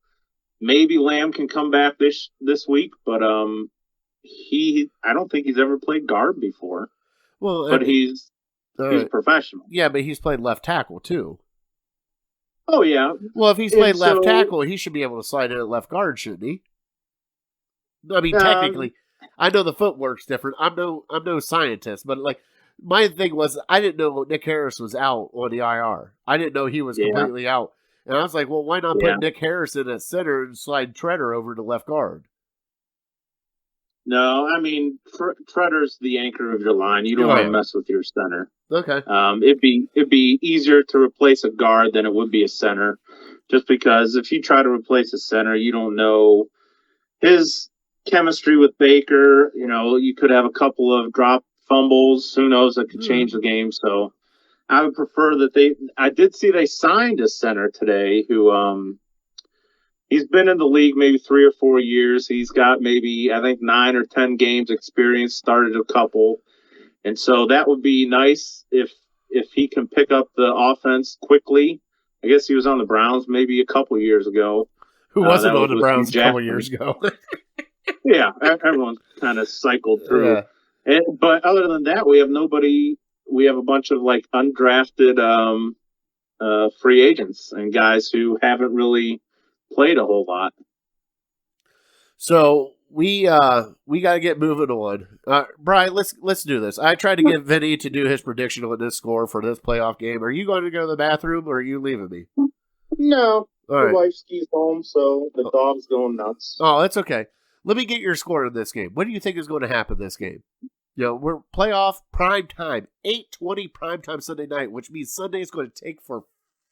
C: Maybe Lamb can come back this week, but I don't think he's ever played guard before.
B: Well,
C: but he's professional.
B: Yeah, but he's played left tackle too.
C: Oh yeah.
B: Well, if he's played left tackle, he should be able to slide in at left guard, shouldn't he? I mean, technically. I know the footwork's different. I'm no scientist, but like my thing was I didn't know Nick Harris was out on the IR. I didn't know he was completely out. And I was like, well, why not put Nick Harris in at center and slide Treader over to left guard?
C: No, I mean Treader's the anchor of your line. You don't want to mess with your center.
B: Okay.
C: It'd be easier to replace a guard than it would be a center, just because if you try to replace a center, you don't know his chemistry with Baker. You could have a couple of drop fumbles. Who knows? That could change the game. So I would prefer that I did see they signed a center today who he's been in the league maybe 3 or 4 years. He's got maybe, I think, 9 or 10 games experience, started a couple. And so that would be nice if he can pick up the offense quickly. I guess he was on the Browns maybe a couple years ago.
B: Who wasn't on the Browns a couple years ago?
C: Yeah, everyone's kind of cycled through. Yeah. But other than that, we have nobody. We have a bunch of like undrafted free agents and guys who haven't really played a whole lot.
B: So we got to get moving on. Brian, let's do this. I tried to get Vinny to do his prediction on this score for this playoff game. Are you going to go to the bathroom or are you leaving me?
C: No, the wife skis home, so the dog's going nuts.
B: Oh, that's okay. Let me get your score in this game. What do you think is going to happen this game? We're playoff prime time, 8:20 prime time Sunday night, which means Sunday is going to take for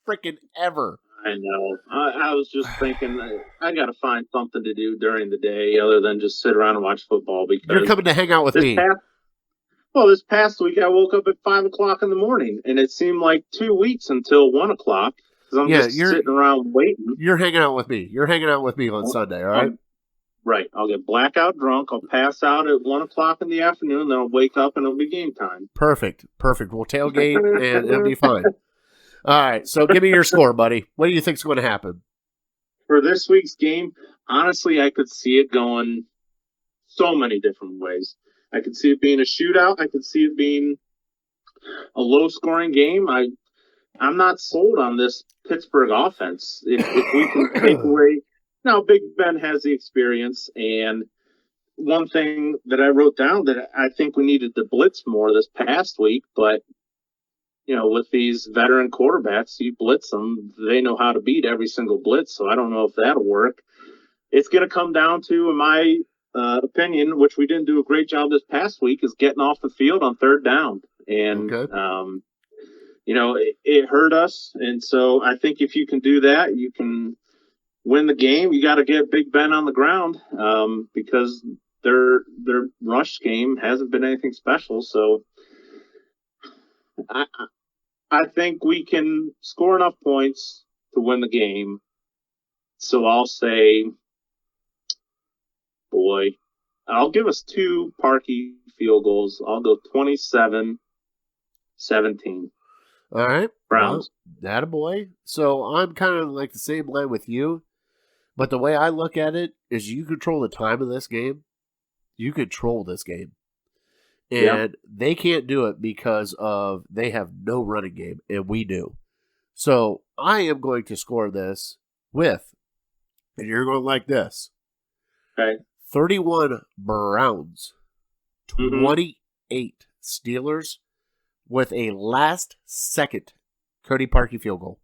B: freaking ever.
C: I know. I was just thinking I got to find something to do during the day other than just sit around and watch football. Because
B: you're coming to hang out with me.
C: This past week I woke up at 5 o'clock in the morning, and it seemed like 2 weeks until 1 o'clock because I'm just sitting around waiting.
B: You're hanging out with me. You're hanging out with me on Sunday, all right?
C: Right. I'll get blackout drunk. I'll pass out at 1 o'clock in the afternoon. Then I'll wake up and it'll be game time.
B: Perfect. We'll tailgate and it'll be fine. All right. So give me your score, buddy. What do you think's going to happen?
C: For this week's game, honestly, I could see it going so many different ways. I could see it being a shootout. I could see it being a low-scoring game. I'm not sold on this Pittsburgh offense. If we can take away... Now, Big Ben has the experience, and one thing that I wrote down that I think we needed to blitz more this past week, but, with these veteran quarterbacks, you blitz them, they know how to beat every single blitz, so I don't know if that'll work. It's going to come down to, in my opinion, which we didn't do a great job this past week, is getting off the field on third down. And, it hurt us, and so I think if you can do that, you can win the game. You got to get Big Ben on the ground because their rush game hasn't been anything special. So I think we can score enough points to win the game. So I'll say, I'll give us 2 Parkey field goals. I'll go 27-17.
B: All right.
C: Browns.
B: Well, attaboy. So I'm kind of like the same line with you. But the way I look at it is you control the time of this game. You control this game. And they can't do it because of they have no running game, and we do. So I am going to score this with, and you're going like this.
C: Okay.
B: 31 Browns, 28 Steelers with a last-second Cody Parkey field goal.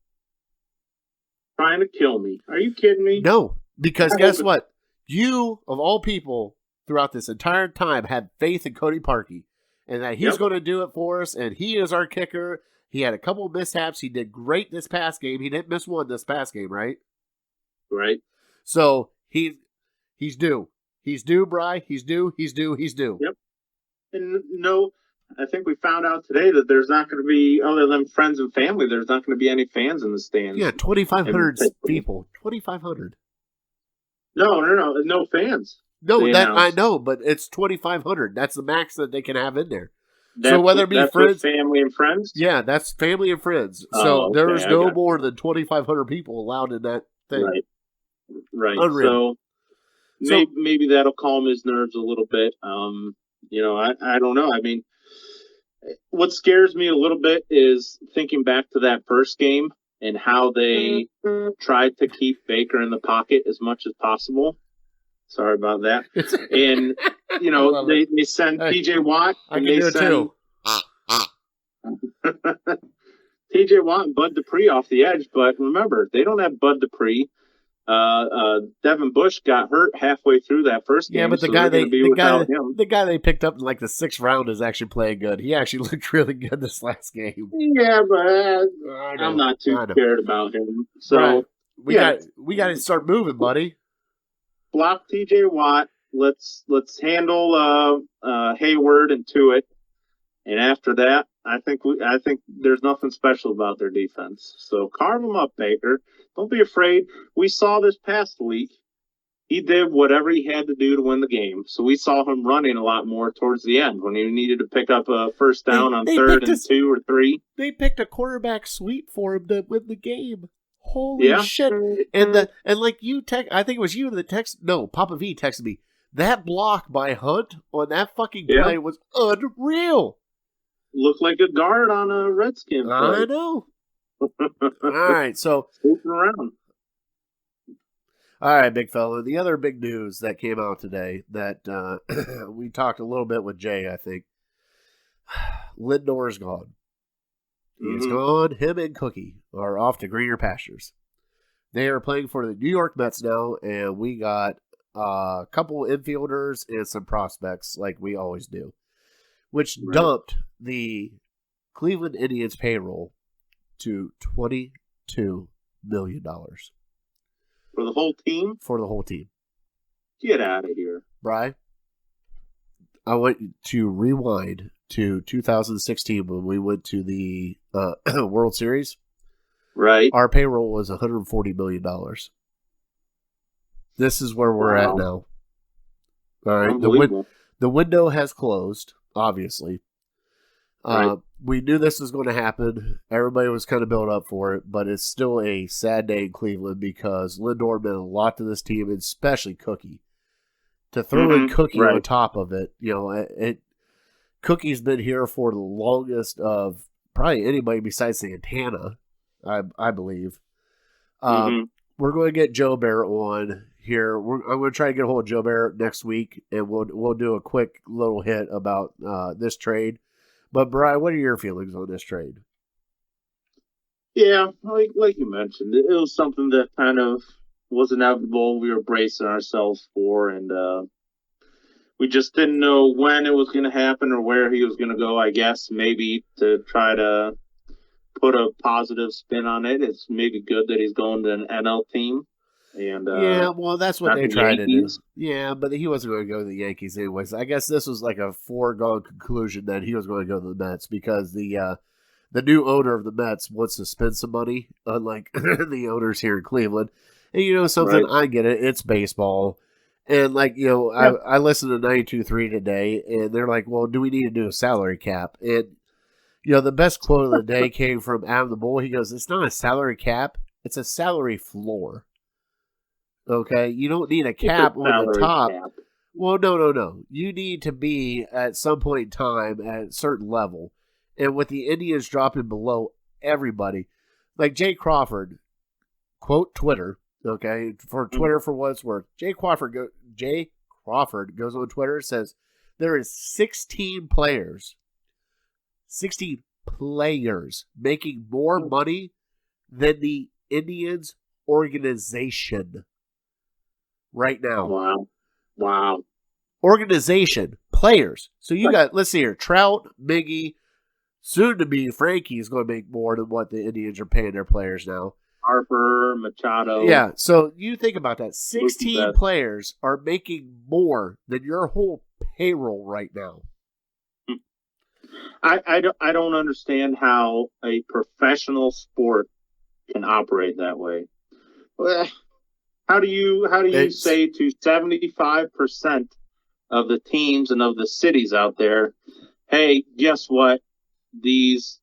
C: Trying to kill me. Are you kidding me?
B: No, because guess what? You, of all people, throughout this entire time, had faith in Cody Parkey and that he's going to do it for us, and he is our kicker. He had a couple of mishaps. He did great this past game. He didn't miss one this past game, right?
C: Right.
B: So he's due. He's due, Bri. He's due.
C: Yep. And no, I think we found out today that there's not going to be, other than friends and family, there's not going to be any fans in the stands.
B: Yeah, 2,500 people. 2,500.
C: No fans.
B: No, that I know, but it's 2,500. That's the max that they can have in there.
C: So whether it be friends, family and friends.
B: Yeah, that's family and friends. So there is no more than 2,500 people allowed in that thing.
C: Right.
B: Unreal.
C: So maybe that'll calm his nerves a little bit. I don't know. I mean, what scares me a little bit is thinking back to that first game and how they tried to keep Baker in the pocket as much as possible. Sorry about that. And, they send TJ Watt. And they send TJ Watt and Bud Dupree off the edge. But remember, they don't have Bud Dupree. Devin Bush got hurt halfway through that first game.
B: Yeah, but the guy they picked up in like the 6th round is actually playing good. He actually looked really good this last game.
C: Yeah, but I'm not too scared about him. So
B: we got to start moving, buddy.
C: Block TJ Watt. Let's handle Hayward and Tuitt, and after that, I think there's nothing special about their defense. So carve them up, Baker. Don't be afraid. We saw this past week. He did whatever he had to do to win the game. So we saw him running a lot more towards the end when he needed to pick up a first down on 3rd and 2 or 3.
B: They picked a quarterback sweep for him to win the game. Holy shit! And like you I think it was you that texted. No, Papa V texted me. That block by Hunt on that fucking play was unreal.
C: Looked like a guard on a Redskin play.
B: I know. All right, so
C: swooping around.
B: All right, big fella. The other big news that came out today that we talked a little bit with Jay, I think. Lindor is gone. He is gone. Him and Cookie are off to greener pastures. They are playing for the New York Mets now, and we got a couple infielders and some prospects like we always do, which dumped the Cleveland Indians payroll to $22 million.
C: For the whole team?
B: For the whole team.
C: Get out of here.
B: Bri, I want you to rewind to 2016 when we went to the World Series.
C: Right.
B: Our payroll was $140 million. This is where we're at now. All right. The window has closed, obviously. We knew this was going to happen. Everybody was kind of built up for it, but it's still a sad day in Cleveland because Lindor meant a lot to this team, especially Cookie. To throw in Cookie on top of it, Cookie's been here for the longest of probably anybody besides Santana, I believe. We're going to get Joe Barrett on here. I'm going to try to get a hold of Joe Barrett next week, and we'll do a quick little hit about this trade. But, Brian, what are your feelings on this trade?
C: Yeah, like you mentioned, it was something that kind of was inevitable. We were bracing ourselves for, and we just didn't know when it was going to happen or where he was going to go, I guess. Maybe to try to put a positive spin on it. It's maybe good that he's going to an NL team. And
B: yeah, well, that's what they tried to do. Yeah, but he wasn't going to go to the Yankees anyways. I guess this was like a foregone conclusion that he was going to go to the Mets because the the new owner of the Mets wants to spend some money, unlike the owners here in Cleveland. And you know something,
C: Right.
B: I get it. It's baseball. And like, you know,
C: Yeah.
B: I listened to 92.3 today, and they're like, well, do we need to do a salary cap? And, you know, the best quote of the day came from Adam the Bull. He goes, it's not a salary cap, it's a salary floor. Okay? You don't need a cap on the
C: Salary
B: top.
C: cap.
B: Well, no. You need to be at some point in time at a certain level. And with the Indians dropping below everybody, like Jay Crawford, quote Twitter, okay, for Twitter for what it's worth. Jay Crawford goes on Twitter and says there is 16 players making more money than the Indians organization right now.
C: Wow.
B: Organization, players. So you got, let's see here, Trout, Miggy, soon to be Frankie is going to make more than what the Indians are paying their players now.
C: Harper, Machado.
B: Yeah, so you think about that. 16
C: Best.
B: players are making more than your whole payroll right now.
C: I don't understand how a professional sport can operate that way. Well, how do you
B: It's-
C: say to 75% of the teams and of the cities out there, hey, guess what? These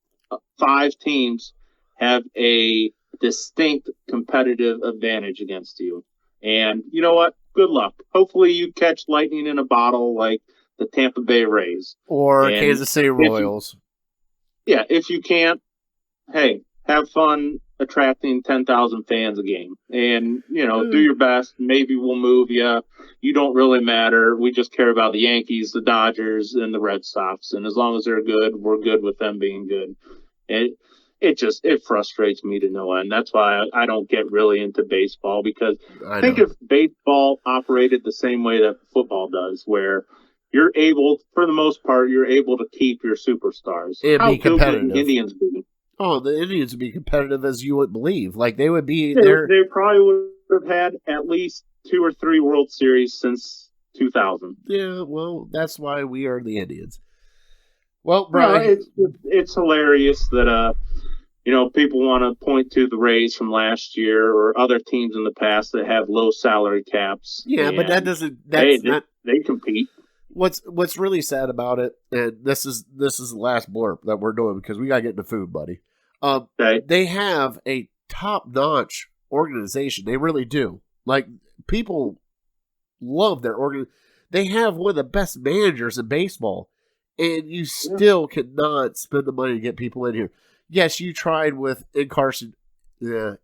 C: 5 teams have a distinct competitive advantage against you. And you know what? Good luck. Hopefully you catch lightning in a bottle like the Tampa Bay Rays.
B: Or
C: And
B: Kansas City Royals.
C: Yeah, if you can't, hey, have fun attracting 10,000 fans a game. And, you know, do your best. Maybe we'll move you. You don't really matter. We just care about the Yankees, the Dodgers, and the Red Sox. And as long as they're good, we're good with them being good. And it frustrates me to no end. That's why I don't get really into baseball, because
B: I
C: think
B: know.
C: if baseball operated the same way that football does, where you're able, for the most part, you're able to keep your superstars.
B: And
C: How
B: be
C: good would
B: competitive.
C: the Indians be?
B: Oh, the Indians would be competitive as you would believe. Like, they would be
C: They,
B: there.
C: they probably would have had at least 2 or 3 World Series since 2000.
B: Yeah, well, that's why we are the Indians. Well,
C: No,
B: Brian,
C: it's hilarious that you know, people want to point to the Rays from last year or other teams in the past that have low salary caps.
B: yeah, but that
C: And,
B: doesn't.
C: hey,
B: That's not.
C: they compete.
B: What's really sad about it, and this is the last blurb that we're doing because we gotta get into food, buddy.
C: Okay.
B: They have a top-notch organization. They really do. Like, people love their They have one of the best managers in baseball, and you still cannot spend the money to get people in here. Yes, you tried with Carson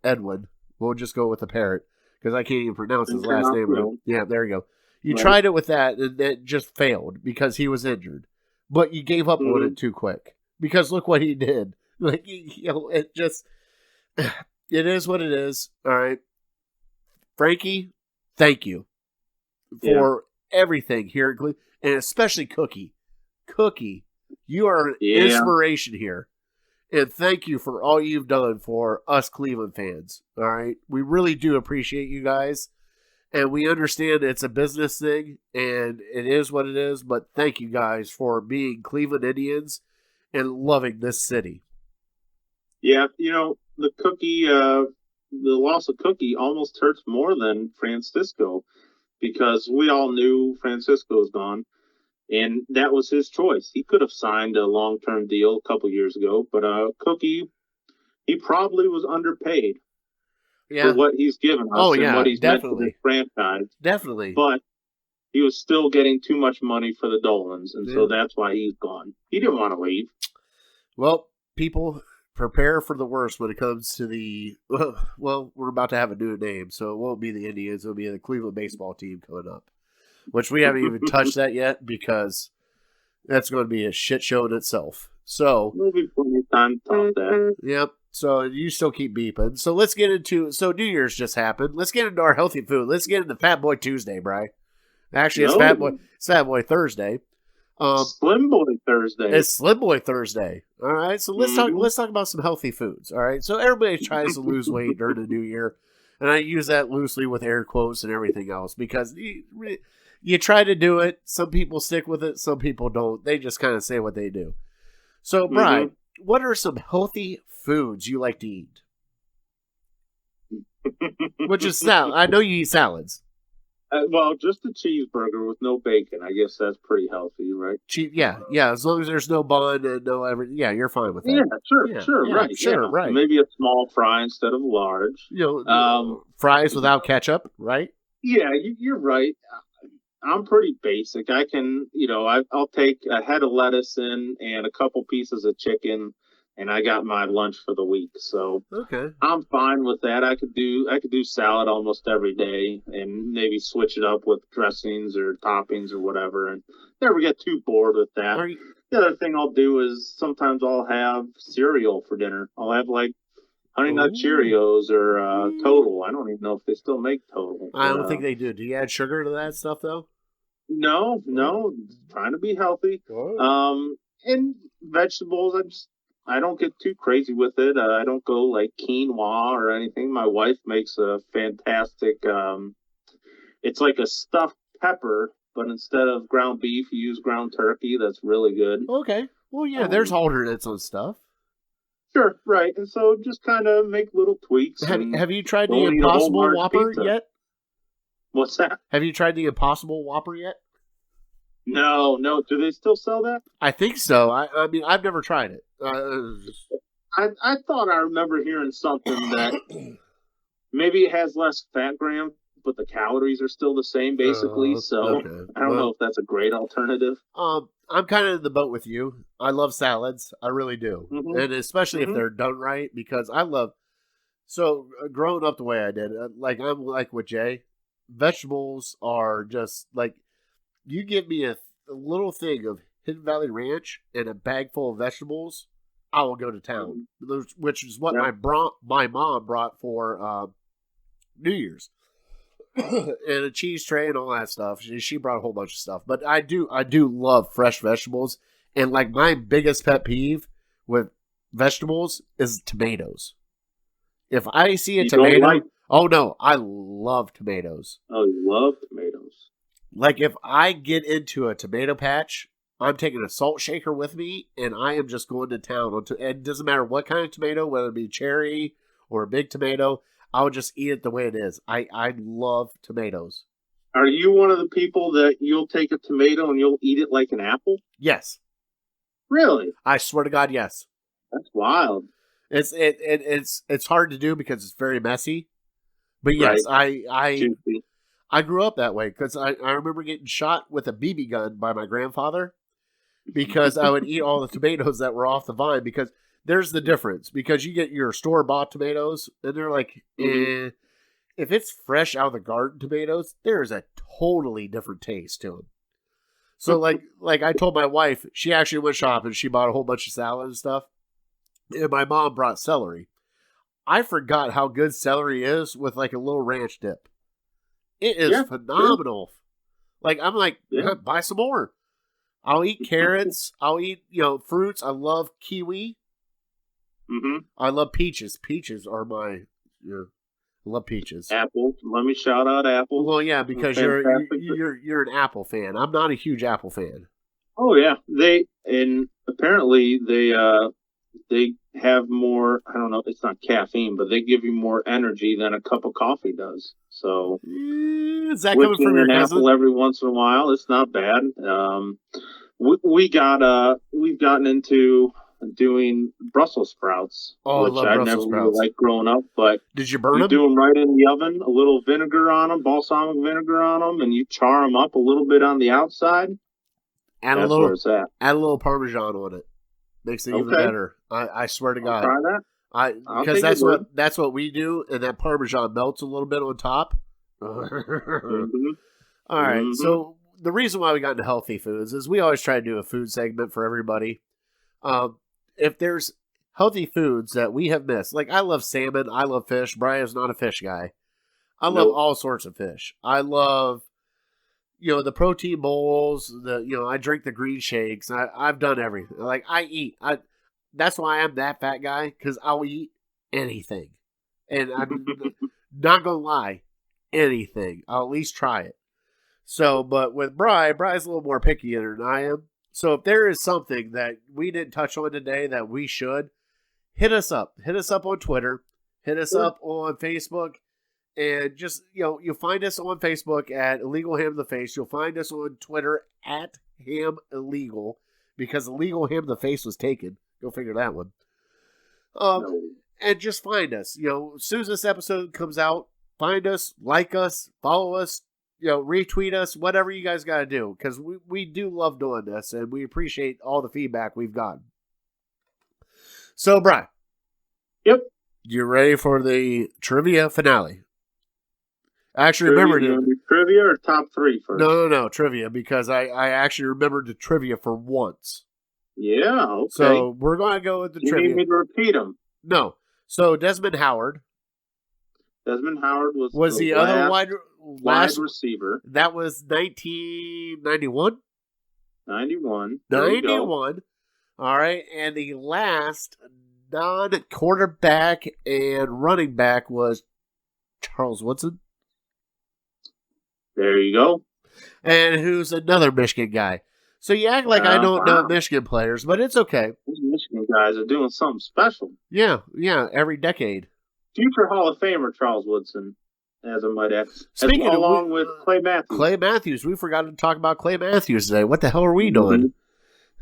B: Edwin. We'll just go with the parrot because I can't even pronounce his last name.
C: International.
B: Yeah, there you go. You
C: Right.
B: tried it with that, and that just failed because he was injured. But you gave up on it too quick because look what he did. Like, you know, it just, it is what it is. All right, Frankie, thank you for everything here in Cleveland, and especially Cookie. Cookie, you are an
C: Yeah.
B: inspiration here. And thank you for all you've done for us Cleveland fans. All right. We really do appreciate you guys. And we understand it's a business thing and it is what it is. But thank you guys for being Cleveland Indians and loving this city.
C: Yeah, you know, the loss of Cookie almost hurts more than Francisco, because we all knew Francisco was gone, and that was his choice. He could have signed a long-term deal a couple years ago, but Cookie, he probably was underpaid
B: Yeah,
C: for what he's given us
B: Oh,
C: and
B: yeah,
C: what he's meant to
B: definitely.
C: this franchise.
B: definitely.
C: But he was still getting too much money for the Dolans, and so
B: Yeah.
C: that's why he's gone. He didn't want to leave.
B: Well, people, prepare for the worst when it comes to the. Well, we're about to have a new name, so it won't be the Indians. It'll be the Cleveland baseball team coming up, which we haven't even touched that yet because that's going to be a shit show in itself. So,
C: There'll be plenty of time to talk that.
B: yep. So you still keep beeping. So let's get into. So New Year's just happened. Let's get into our healthy food. Let's get into Fat Boy Tuesday, Bri. Actually, it's
C: No.
B: Fat Boy Thursday.
C: Slim Boy Thursday.
B: It's Slim Boy Thursday. All right, so let's talk.
C: Mhm.
B: Let's talk about some healthy foods. All right, so everybody tries to lose weight during the new year, and I use that loosely with air quotes and everything else because you try to do it. Some people stick with it. Some people don't. They just kind of say what they do. So, Brian, what are some healthy foods you like to eat? Which is salad. I know you eat salads.
C: Well, just a cheeseburger with no bacon. I guess that's pretty healthy, right?
B: Yeah. As long as there's no bun and no everything. Yeah, you're fine with that.
C: Yeah, sure, right.
B: Sure,
C: yeah.
B: right.
C: Maybe a small fry instead of large.
B: Fries without ketchup, right?
C: Yeah, you're right. I'm pretty basic. I can, I'll take a head of lettuce in and a couple pieces of chicken, and I got my lunch for the week. So
B: okay,
C: I'm fine with that. I could do salad almost every day, and maybe switch it up with dressings or toppings or whatever, and never get too bored with that. The other thing I'll do is sometimes I'll have cereal for dinner. I'll have like Honey Nut Cheerios or Total. I don't even know if they still make Total.
B: I don't think they do. Do you add sugar to that stuff though?
C: No. Trying to be healthy. And vegetables, I don't get too crazy with it. I don't go like quinoa or anything. My wife makes a fantastic. It's like a stuffed pepper, but instead of ground beef, you use ground turkey. That's really good.
B: Okay. Well, yeah, there's alternates on stuff.
C: Sure, right. And so just kind of make little tweaks.
B: Have you tried the Impossible Whopper yet?
C: What's that?
B: Have you tried the Impossible Whopper yet?
C: No. Do they still sell that?
B: I think so. I mean, I've never tried it.
C: I thought I remember hearing something that maybe it has less fat grams, but the calories are still the same, basically. I don't know if that's a great alternative.
B: I'm kind of in the boat with you. I love salads. I really do.
C: Mm-hmm.
B: And especially if they're done right, because I love... So, growing up the way I did, I'm like with Jay, vegetables are just, like, you give me a little thing of Hidden Valley Ranch and a bag full of vegetables, I will go to town. Which is what my mom brought for New Year's. And a cheese tray and all that stuff. She brought a whole bunch of stuff. But I do love fresh vegetables. And like my biggest pet peeve with vegetables is tomatoes. If I see a tomato, oh no, I love tomatoes.
C: Oh, you love tomatoes.
B: Like if I get into a tomato patch, I'm taking a salt shaker with me and I am just going to town. And it doesn't matter what kind of tomato, whether it be cherry or a big tomato, I'll just eat it the way it is. I love tomatoes.
C: Are you one of the people that you'll take a tomato and you'll eat it like an apple?
B: Yes.
C: Really?
B: I swear to God, yes.
C: That's wild.
B: It's hard to do because it's very messy. But yes, right. I grew up that way because I remember getting shot with a BB gun by my grandfather because I would eat all the tomatoes that were off the vine. Because there's the difference, because you get your store-bought tomatoes and they're like, if it's fresh out of the garden tomatoes, there's a totally different taste to them. So like I told my wife, she actually went shopping. She bought a whole bunch of salad and stuff. And my mom brought celery. I forgot how good celery is with like a little ranch dip. It is phenomenal. Sure. I'm like, buy some more. I'll eat carrots. I'll eat, fruits. I love kiwi.
C: Mm-hmm.
B: I love peaches. Peaches are I love peaches.
C: Apples. Let me shout out apples.
B: Well, yeah, because you're an apple fan. I'm not a huge apple fan.
C: Oh yeah, apparently they have more. I don't know. It's not caffeine, but they give you more energy than a cup of coffee does. So
B: is that coming from your cousin?
C: Apple every once in a while, it's not bad. We've gotten into doing Brussels sprouts, which I never really liked growing up. But
B: did you burn them?
C: Do them right in the oven, a little vinegar on them, balsamic vinegar on them, and you char them up a little bit on the outside.
B: Add a little Parmesan on it. Makes it even better. I swear to God.
C: Try that.
B: Because that's what we do, and that Parmesan melts a little bit on top.
C: Mm-hmm.
B: All right.
C: Mm-hmm.
B: So the reason why we got into healthy foods is we always try to do a food segment for everybody. If there's healthy foods that we have missed, like I love salmon, I love fish. Brian's not a fish guy. I love all sorts of fish. I love, the protein bowls. I drink the green shakes. I've done everything. Like I eat. That's why I'm that fat guy, because I'll eat anything, and I'm not gonna lie, anything. I'll at least try it. So, but with Brian's a little more picky than I am. So if there is something that we didn't touch on today that we should, hit us up. Hit us up on Twitter. Hit us up on Facebook. And just, you'll find us on Facebook at Illegal Ham in the Face. You'll find us on Twitter at Ham Illegal, because Illegal Ham in the Face was taken. Go figure that one. And just find us. As soon as this episode comes out, find us, like us, follow us, retweet us, whatever you guys got to do, because we do love doing this, and we appreciate all the feedback we've gotten. So, Brian.
C: Yep.
B: You ready for the trivia finale? I actually remembered it.
C: Trivia or top three first?
B: No, trivia, because I actually remembered the trivia for once.
C: Yeah, okay.
B: So we're going to go with the trivia.
C: You need me to repeat them?
B: No. So Desmond Howard.
C: Desmond Howard was
B: the other wide
C: receiver.
B: That was 1991?
C: 91.
B: 91. All right. And the last non-quarterback and running back was Charles Woodson.
C: There you go.
B: And who's another Michigan guy. So you act like I don't know Michigan players, but it's okay.
C: These Michigan guys are doing something special.
B: Yeah, every decade.
C: Future Hall of Famer Charles Woodson, as I might add.
B: Speaking
C: along with Clay Matthews.
B: Clay Matthews. We forgot to talk about Clay Matthews today. What the hell are we doing?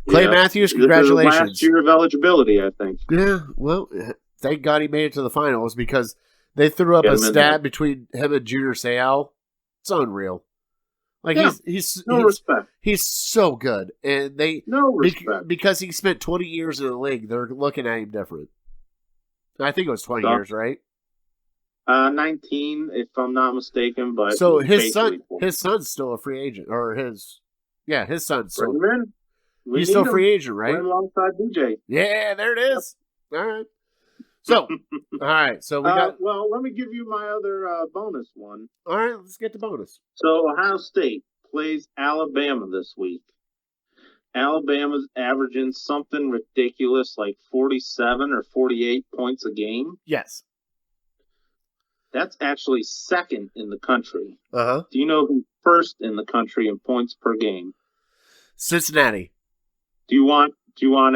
B: Clay Matthews, congratulations.
C: Last year of eligibility, I think.
B: Yeah, well, thank God he made it to the finals, because they threw up a stat between him and Junior Seau. It's unreal. Like, he's
C: respect.
B: He's so good, and because he spent 20 years in the league, they're looking at him different. I think it was 20 years, right?
C: 19, if I'm not mistaken. But
B: so his son's still a free agent, or his son's still. He's still a free agent, right?
C: Right alongside DJ.
B: Yeah, there it is. All right. So, all right. So we got.
C: Well, let me give you my other bonus one.
B: All right, let's get the bonus.
C: So Ohio State plays Alabama this week. Alabama's averaging something ridiculous like 47 or 48 points a game.
B: Yes.
C: That's actually second in the country.
B: Uh-huh.
C: Do you know who's first in the country in points per game?
B: Cincinnati.
C: Do you want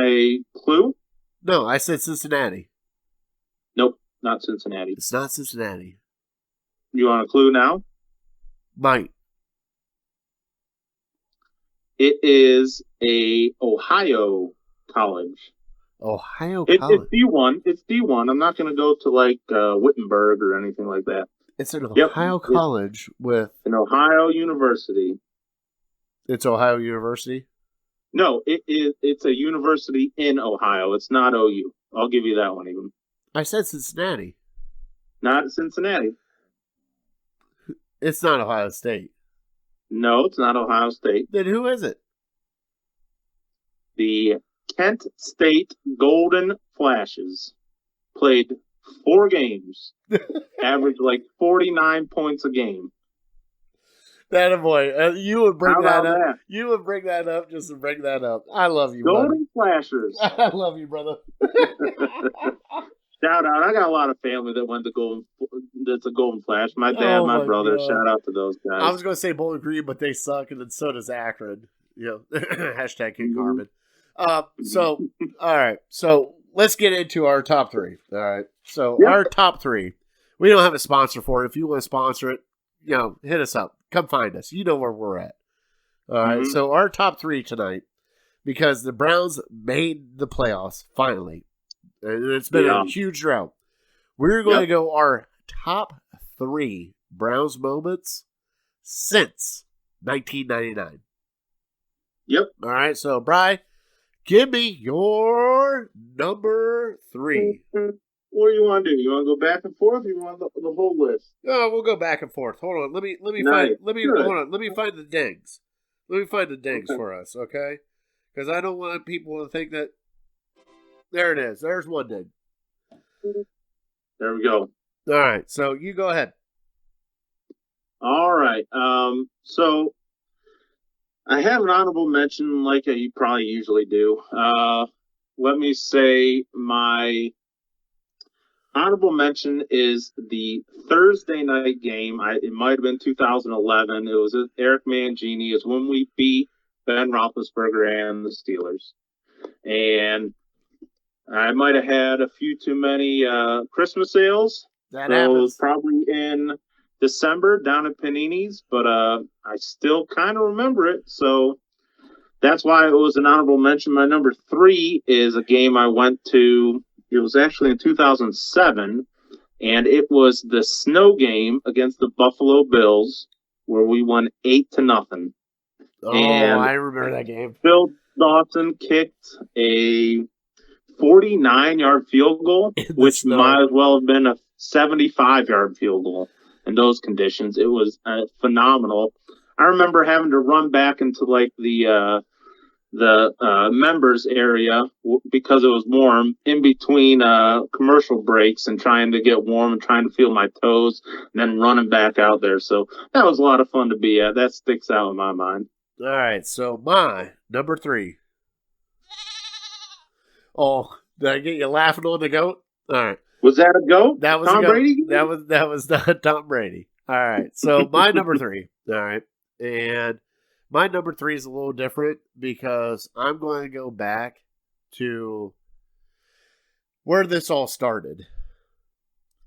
C: a clue?
B: No, I said Cincinnati.
C: Nope, not Cincinnati.
B: It's not Cincinnati.
C: You want a clue now?
B: Might.
C: It is a Ohio college.
B: Ohio
C: College.
B: College.
C: It's D1. It's D1. I'm not going to go to like Wittenberg or anything like that.
B: It's an Ohio college with
C: an Ohio University.
B: It's Ohio University?
C: No, it's a university in Ohio. It's not OU. I'll give you that one even.
B: I said Cincinnati.
C: Not Cincinnati.
B: It's not Ohio State.
C: No, it's not Ohio State.
B: Then who is it?
C: The Kent State Golden Flashes played 4 games, averaged like 49 points a game.
B: That boy, you would bring that up. That? You would bring that up just to bring that up. I love you,
C: Golden Flashers.
B: I love you, brother.
C: Shout out! I got a lot of family that went to Golden. That's a Golden Flash. My dad, my brother. God. Shout out to those guys.
B: I was going to say Bowling Green, but they suck, and then so does Akron. Hashtag King Carbon. So, all right. So let's get into our top 3. All right. So our top 3. We don't have a sponsor for it. If you want to sponsor it, hit us up. Come find us. You know where we're at. All right. So our top 3 tonight, because the Browns made the playoffs finally. And it's been a huge drought. We're going to go our top 3 Browns moments since 1999.
C: Yep.
B: All right. So, Bri, give me your number 3.
C: What do you want to do? You want to go back and forth, or you want the whole list?
B: Oh, we'll go back and forth. Hold on. Let me
C: nice.
B: Let me find the dings. Let me find the dings for us, okay? Because I don't want people to think that. There it is. There's one ding.
C: There we go.
B: All right. So you go ahead.
C: All right. So I have an honorable mention, like you probably usually do. Let me say my honorable mention is the Thursday night game. It might have been 2011. It was Eric Mangini. It's when we beat Ben Roethlisberger and the Steelers. And I might have had a few too many Christmas sales.
B: That
C: It
B: happens.
C: was probably in December down at Panini's, but I still kind of remember it. So that's why it was an honorable mention. My number 3 is a game I went to. It was actually in 2007, and it was the snow game against the Buffalo Bills, where we won 8-0.
B: Oh,
C: and
B: I remember that game.
C: Phil Dawson kicked a 49-yard field goal,
B: In the
C: which
B: snow.
C: might as well have been a 75-yard field goal in those conditions. It was phenomenal. I remember having to run back into like the members area because it was warm in between commercial breaks and trying to get warm and trying to feel my toes and then running back out there. So that was a lot of fun to be at. That sticks out in my mind.
B: All right, so my number 3. Oh, did I get you laughing on the goat? All right.
C: Was that a goat?
B: That was
C: Tom
B: a goat.
C: Brady?
B: That was not Tom Brady. All right. So my number 3. All right. And my number 3 is a little different because I'm going to go back to where this all started.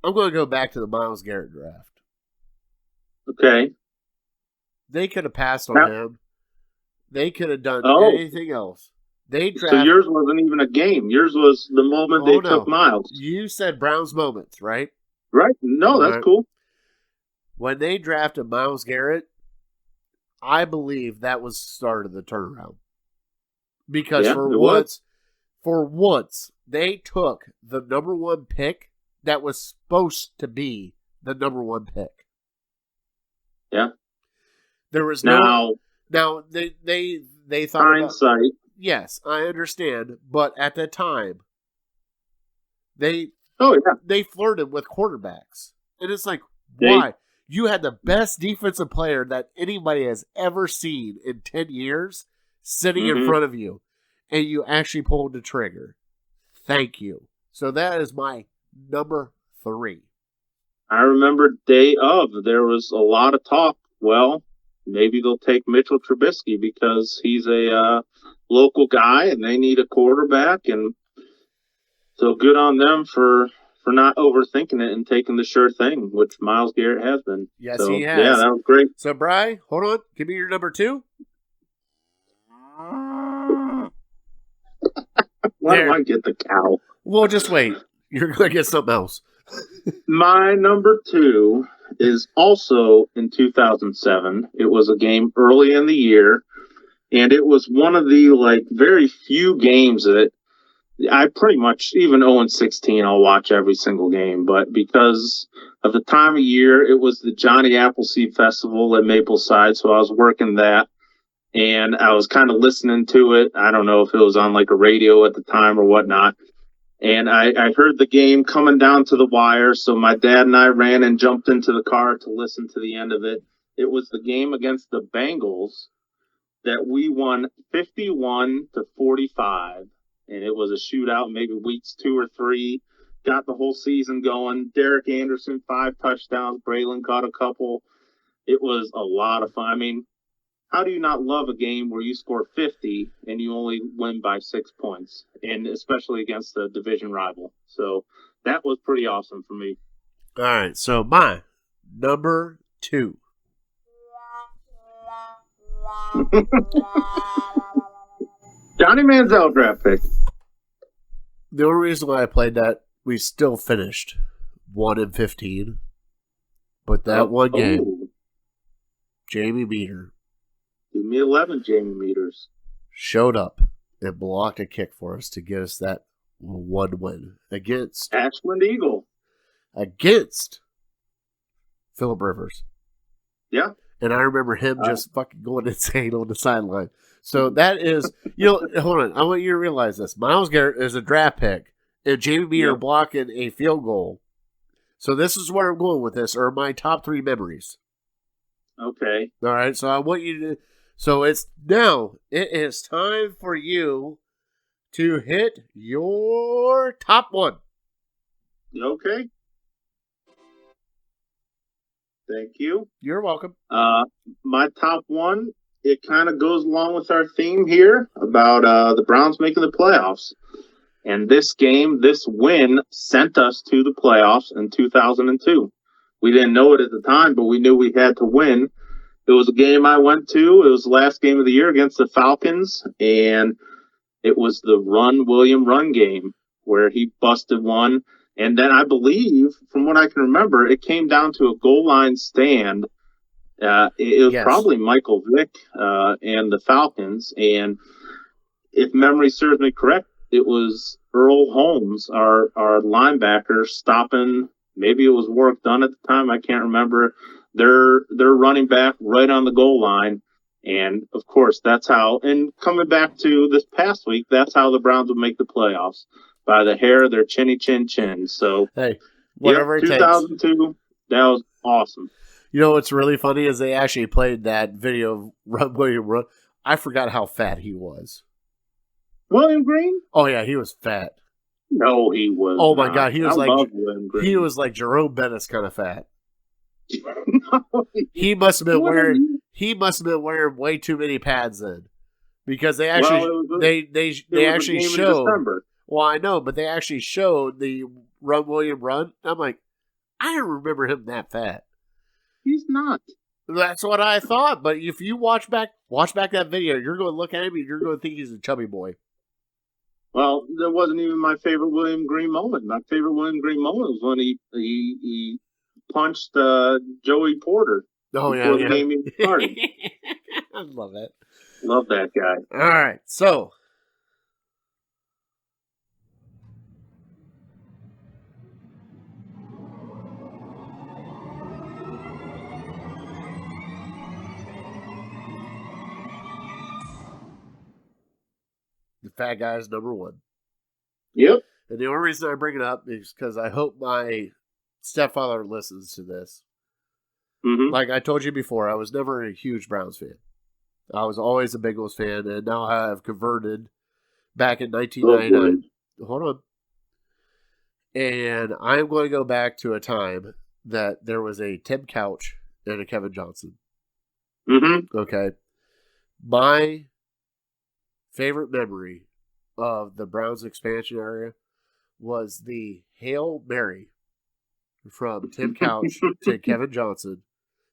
B: I'm going to go back to the Myles Garrett draft.
C: Okay.
B: They could have passed on
C: Now-
B: him. They could have done
C: Oh.
B: anything else. They
C: So
B: drafted.
C: yours wasn't even a game. Yours was the moment
B: Oh,
C: they
B: no.
C: took Miles.
B: You said Browns moments, right?
C: Right? No, that's
B: Right.
C: cool.
B: When they drafted Myles Garrett, I believe that was the start of the turnaround. Because
C: Yeah,
B: for
C: it was.
B: once, they took the number 1 pick that was supposed to be the number 1 pick.
C: Yeah.
B: There was
C: Now,
B: they thought about,
C: hindsight.
B: yes, I understand, but at the time they
C: Oh, yeah.
B: flirted with quarterbacks. And it's like,
C: They-
B: why? You had the best defensive player that anybody has ever seen in 10 years sitting in
C: Mhm.
B: front of you, and you actually pulled the trigger. Thank you. So that is my number 3.
C: I remember day of, there was a lot of talk. Well, maybe they'll take Mitchell Trubisky because he's a local guy and they need a quarterback. And so good on them for not overthinking it and taking the sure thing, which Myles Garrett has been.
B: Yes,
C: So,
B: he has.
C: Yeah, that was great.
B: So, Bri, hold on. Give me your number 2.
C: Why
B: There.
C: do I get the cow?
B: Well, just wait. You're going to get something else.
C: My number 2 is also in 2007. It was a game early in the year, and it was one of the very few games that I pretty much, even 0-16, I'll watch every single game. But because of the time of year, it was the Johnny Appleseed Festival at Mapleside, so I was working that. And I was kind of listening to it. I don't know if it was on like a radio at the time or whatnot. And I heard the game coming down to the wire. So my dad and I ran and jumped into the car to listen to the end of it. It was the game against the Bengals that we won 51-45. And it was a shootout, maybe weeks 2 or 3. Got the whole season going. Derek Anderson, 5 touchdowns. Braylon caught a couple. It was a lot of fun. I mean, how do you not love a game where you score 50 and you only win by 6 points, and especially against a division rival? So that was pretty awesome for me.
B: All right. So, my number 2.
C: Johnny Manziel draft pick.
B: The only reason why I played that, we still finished 1-15. But that one game,
C: Oh,
B: Jamie Meter
C: give me 11 Jamie Meters.
B: showed up and blocked a kick for us to get us that one win against
C: Ashland Eagle.
B: Phillip Rivers.
C: Yeah.
B: And I remember him just fucking going insane on the sideline. So that is, hold on. I want you to realize this. Myles Garrett is a draft pick, and Jamie Meter
C: Yeah.
B: blocking a field goal. So this is where I'm going with this, are my top 3 memories.
C: Okay.
B: All right, so I want you to. So it is time for you to hit your top 1.
C: Okay. Thank you.
B: You're welcome.
C: My top 1 it kind of goes along with our theme here about the Browns making the playoffs. And this win sent us to the playoffs in 2002. We didn't know it at the time, but we knew we had to win. It was a game I went to. It was the last game of the year against the Falcons, and it was the William run game where he busted one. And then I believe, from what I can remember, it came down to a goal line stand. It was probably Michael Vick and the Falcons. And if memory serves me correct, it was Earl Holmes, our linebacker, stopping. Maybe it was Warwick Dunn at the time. I can't remember. They're running back right on the goal line. And, of course, that's how. And coming back to this past week, that's how the Browns would make the playoffs, by the hair of their chinny chin chin. So,
B: hey, whatever it takes.
C: 2002, that was awesome.
B: You know what's really funny is they actually played that video of William Run. I forgot how fat he was.
C: William Green?
B: Oh, yeah, he was fat.
C: No, he was.
B: Oh my
C: not.
B: God, he was
C: He
B: was like Jerome Bettis kind of fat.
C: No,
B: He must have been wearing way too many pads then, because they actually they actually showed. Well, I know, but they actually showed the William Run. I'm like, I don't remember him that fat.
C: He's not.
B: That's what I thought. But if you watch back that video, you're going to look at him and you're going to think he's a chubby boy.
C: Well, that wasn't even my favorite William Green moment. My favorite William Green moment was when he punched Joey Porter.
B: Oh,
C: before the game even started.
B: I love that.
C: Love that guy.
B: All right, so the fat guy is number one.
C: Yep.
B: And the only reason I bring it up is because I hope my stepfather listens to this.
C: Mm-hmm.
B: Like I told you before, I was never a huge Browns fan. I was always a Bengals fan, and now I have converted back in 1999. Hold on. And I'm going to go back to a time that there was a Tim Couch and a Kevin Johnson.
C: Mm-hmm.
B: Okay. My favorite memory of the Browns expansion area was the Hail Mary from Tim Couch to Kevin Johnson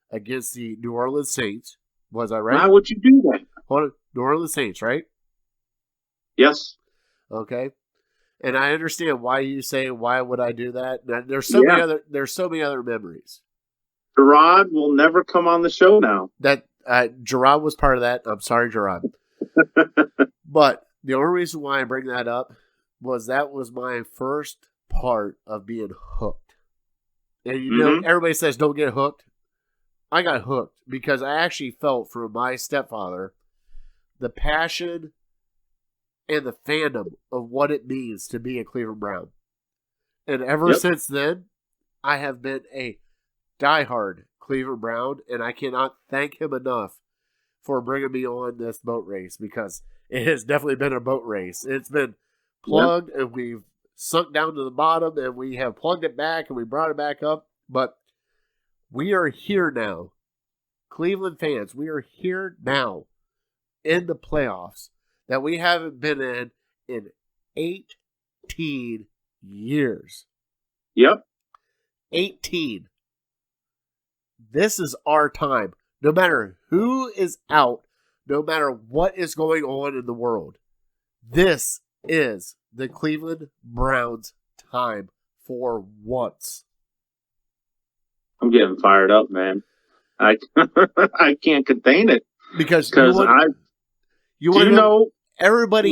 B: against the New Orleans Saints. Was I right?
C: Why would you do that?
B: Hold on. New Orleans Saints, right?
C: Yes.
B: Okay. And I understand why you say, why would I do that? Now, there's so many other memories.
C: Gerard will never come on the show now.
B: That Gerard was part of that. I'm sorry, Gerard. But the only reason why I bring that up was that was my first part of being hooked. And you know, everybody says don't get hooked. I got hooked because I actually felt from my stepfather the passion and the fandom of what it means to be a Cleveland Brown. And ever since then, I have been a diehard Cleveland Brown, and I cannot thank him enough for bringing me on this boat race, because it has definitely been a boat race. It's been plugged, and we've sunk down to the bottom, and we have plugged it back, and we brought it back up. But we are here now. Cleveland fans, we are here now in the playoffs that we haven't been in 18 years.
C: Yep.
B: 18. This is our time. No matter who is out, no matter what is going on in the world, this is the Cleveland Browns' time for once.
C: I'm getting fired up, man. I can't contain it
B: because
C: you know
B: everybody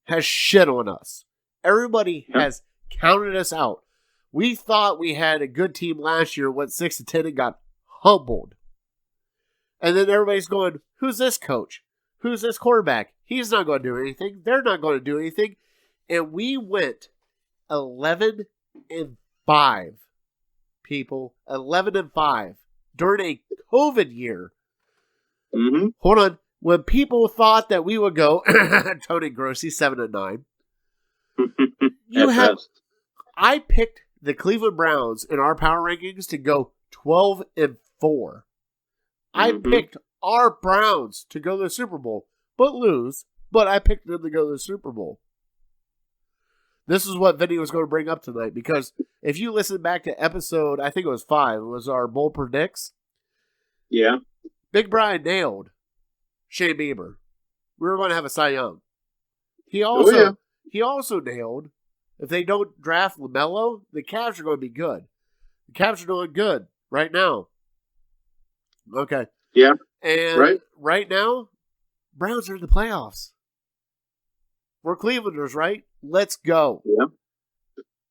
B: has shit on us. Everybody has counted us out. We thought we had a good team last year, went 6-10 and got humbled. And then everybody's going, who's this coach? Who's this quarterback? He's not going to do anything. They're not going to do anything. And we went 11-5, people. 11-5 during a COVID year.
C: Mm-hmm.
B: Hold on. When people thought that we would go, Tony Grossi, 7-9. I picked the Cleveland Browns in our power rankings to go 12-4. I picked our Browns to go to the Super Bowl, but lose. But I picked them to go to the Super Bowl. This is what Vinny was going to bring up tonight, because if you listen back to episode, I think it was 5, it was our Bowl Predicts.
C: Yeah.
B: Big Brian nailed Shane Bieber. We were going to have a Cy Young. He also nailed, if they don't draft LaMelo, the Cavs are going to be good. The Cavs are doing good right now. Okay.
C: Yeah.
B: And right now, Browns are in the playoffs. We're Clevelanders, right? Let's go.
C: Yeah.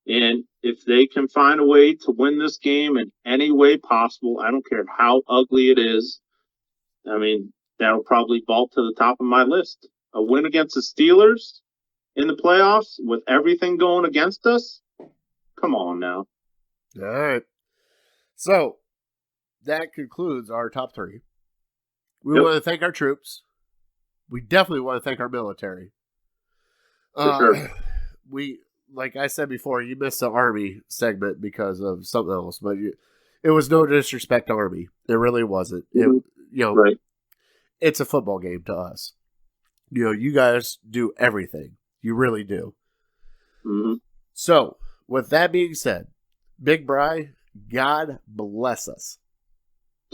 C: And if they can find a way to win this game in any way possible, I don't care how ugly it is, I mean, that'll probably vault to the top of my list. A win against the Steelers in the playoffs with everything going against us? Come on now.
B: All right. So, that concludes our top 3. We want to thank our troops. We definitely want to thank our military.
C: For sure.
B: We, like I said before, you missed the Army segment because of something else, but it was no disrespect to Army. It really wasn't.
C: Right.
B: It's a football game to us. You guys do everything. You really do.
C: Mm-hmm.
B: So, with that being said, Big Bri, God bless us.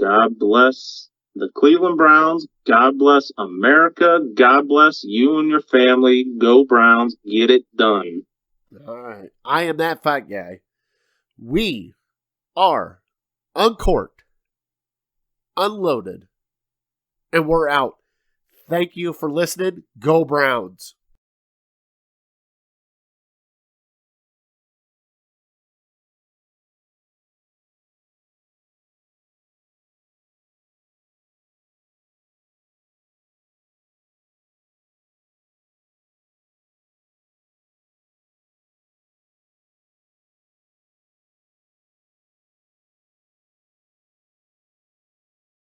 C: God bless the Cleveland Browns. God bless America. God bless you and your family. Go Browns. Get it done.
B: All right. I am that fat guy. We are uncorked, unloaded, and we're out. Thank you for listening. Go Browns.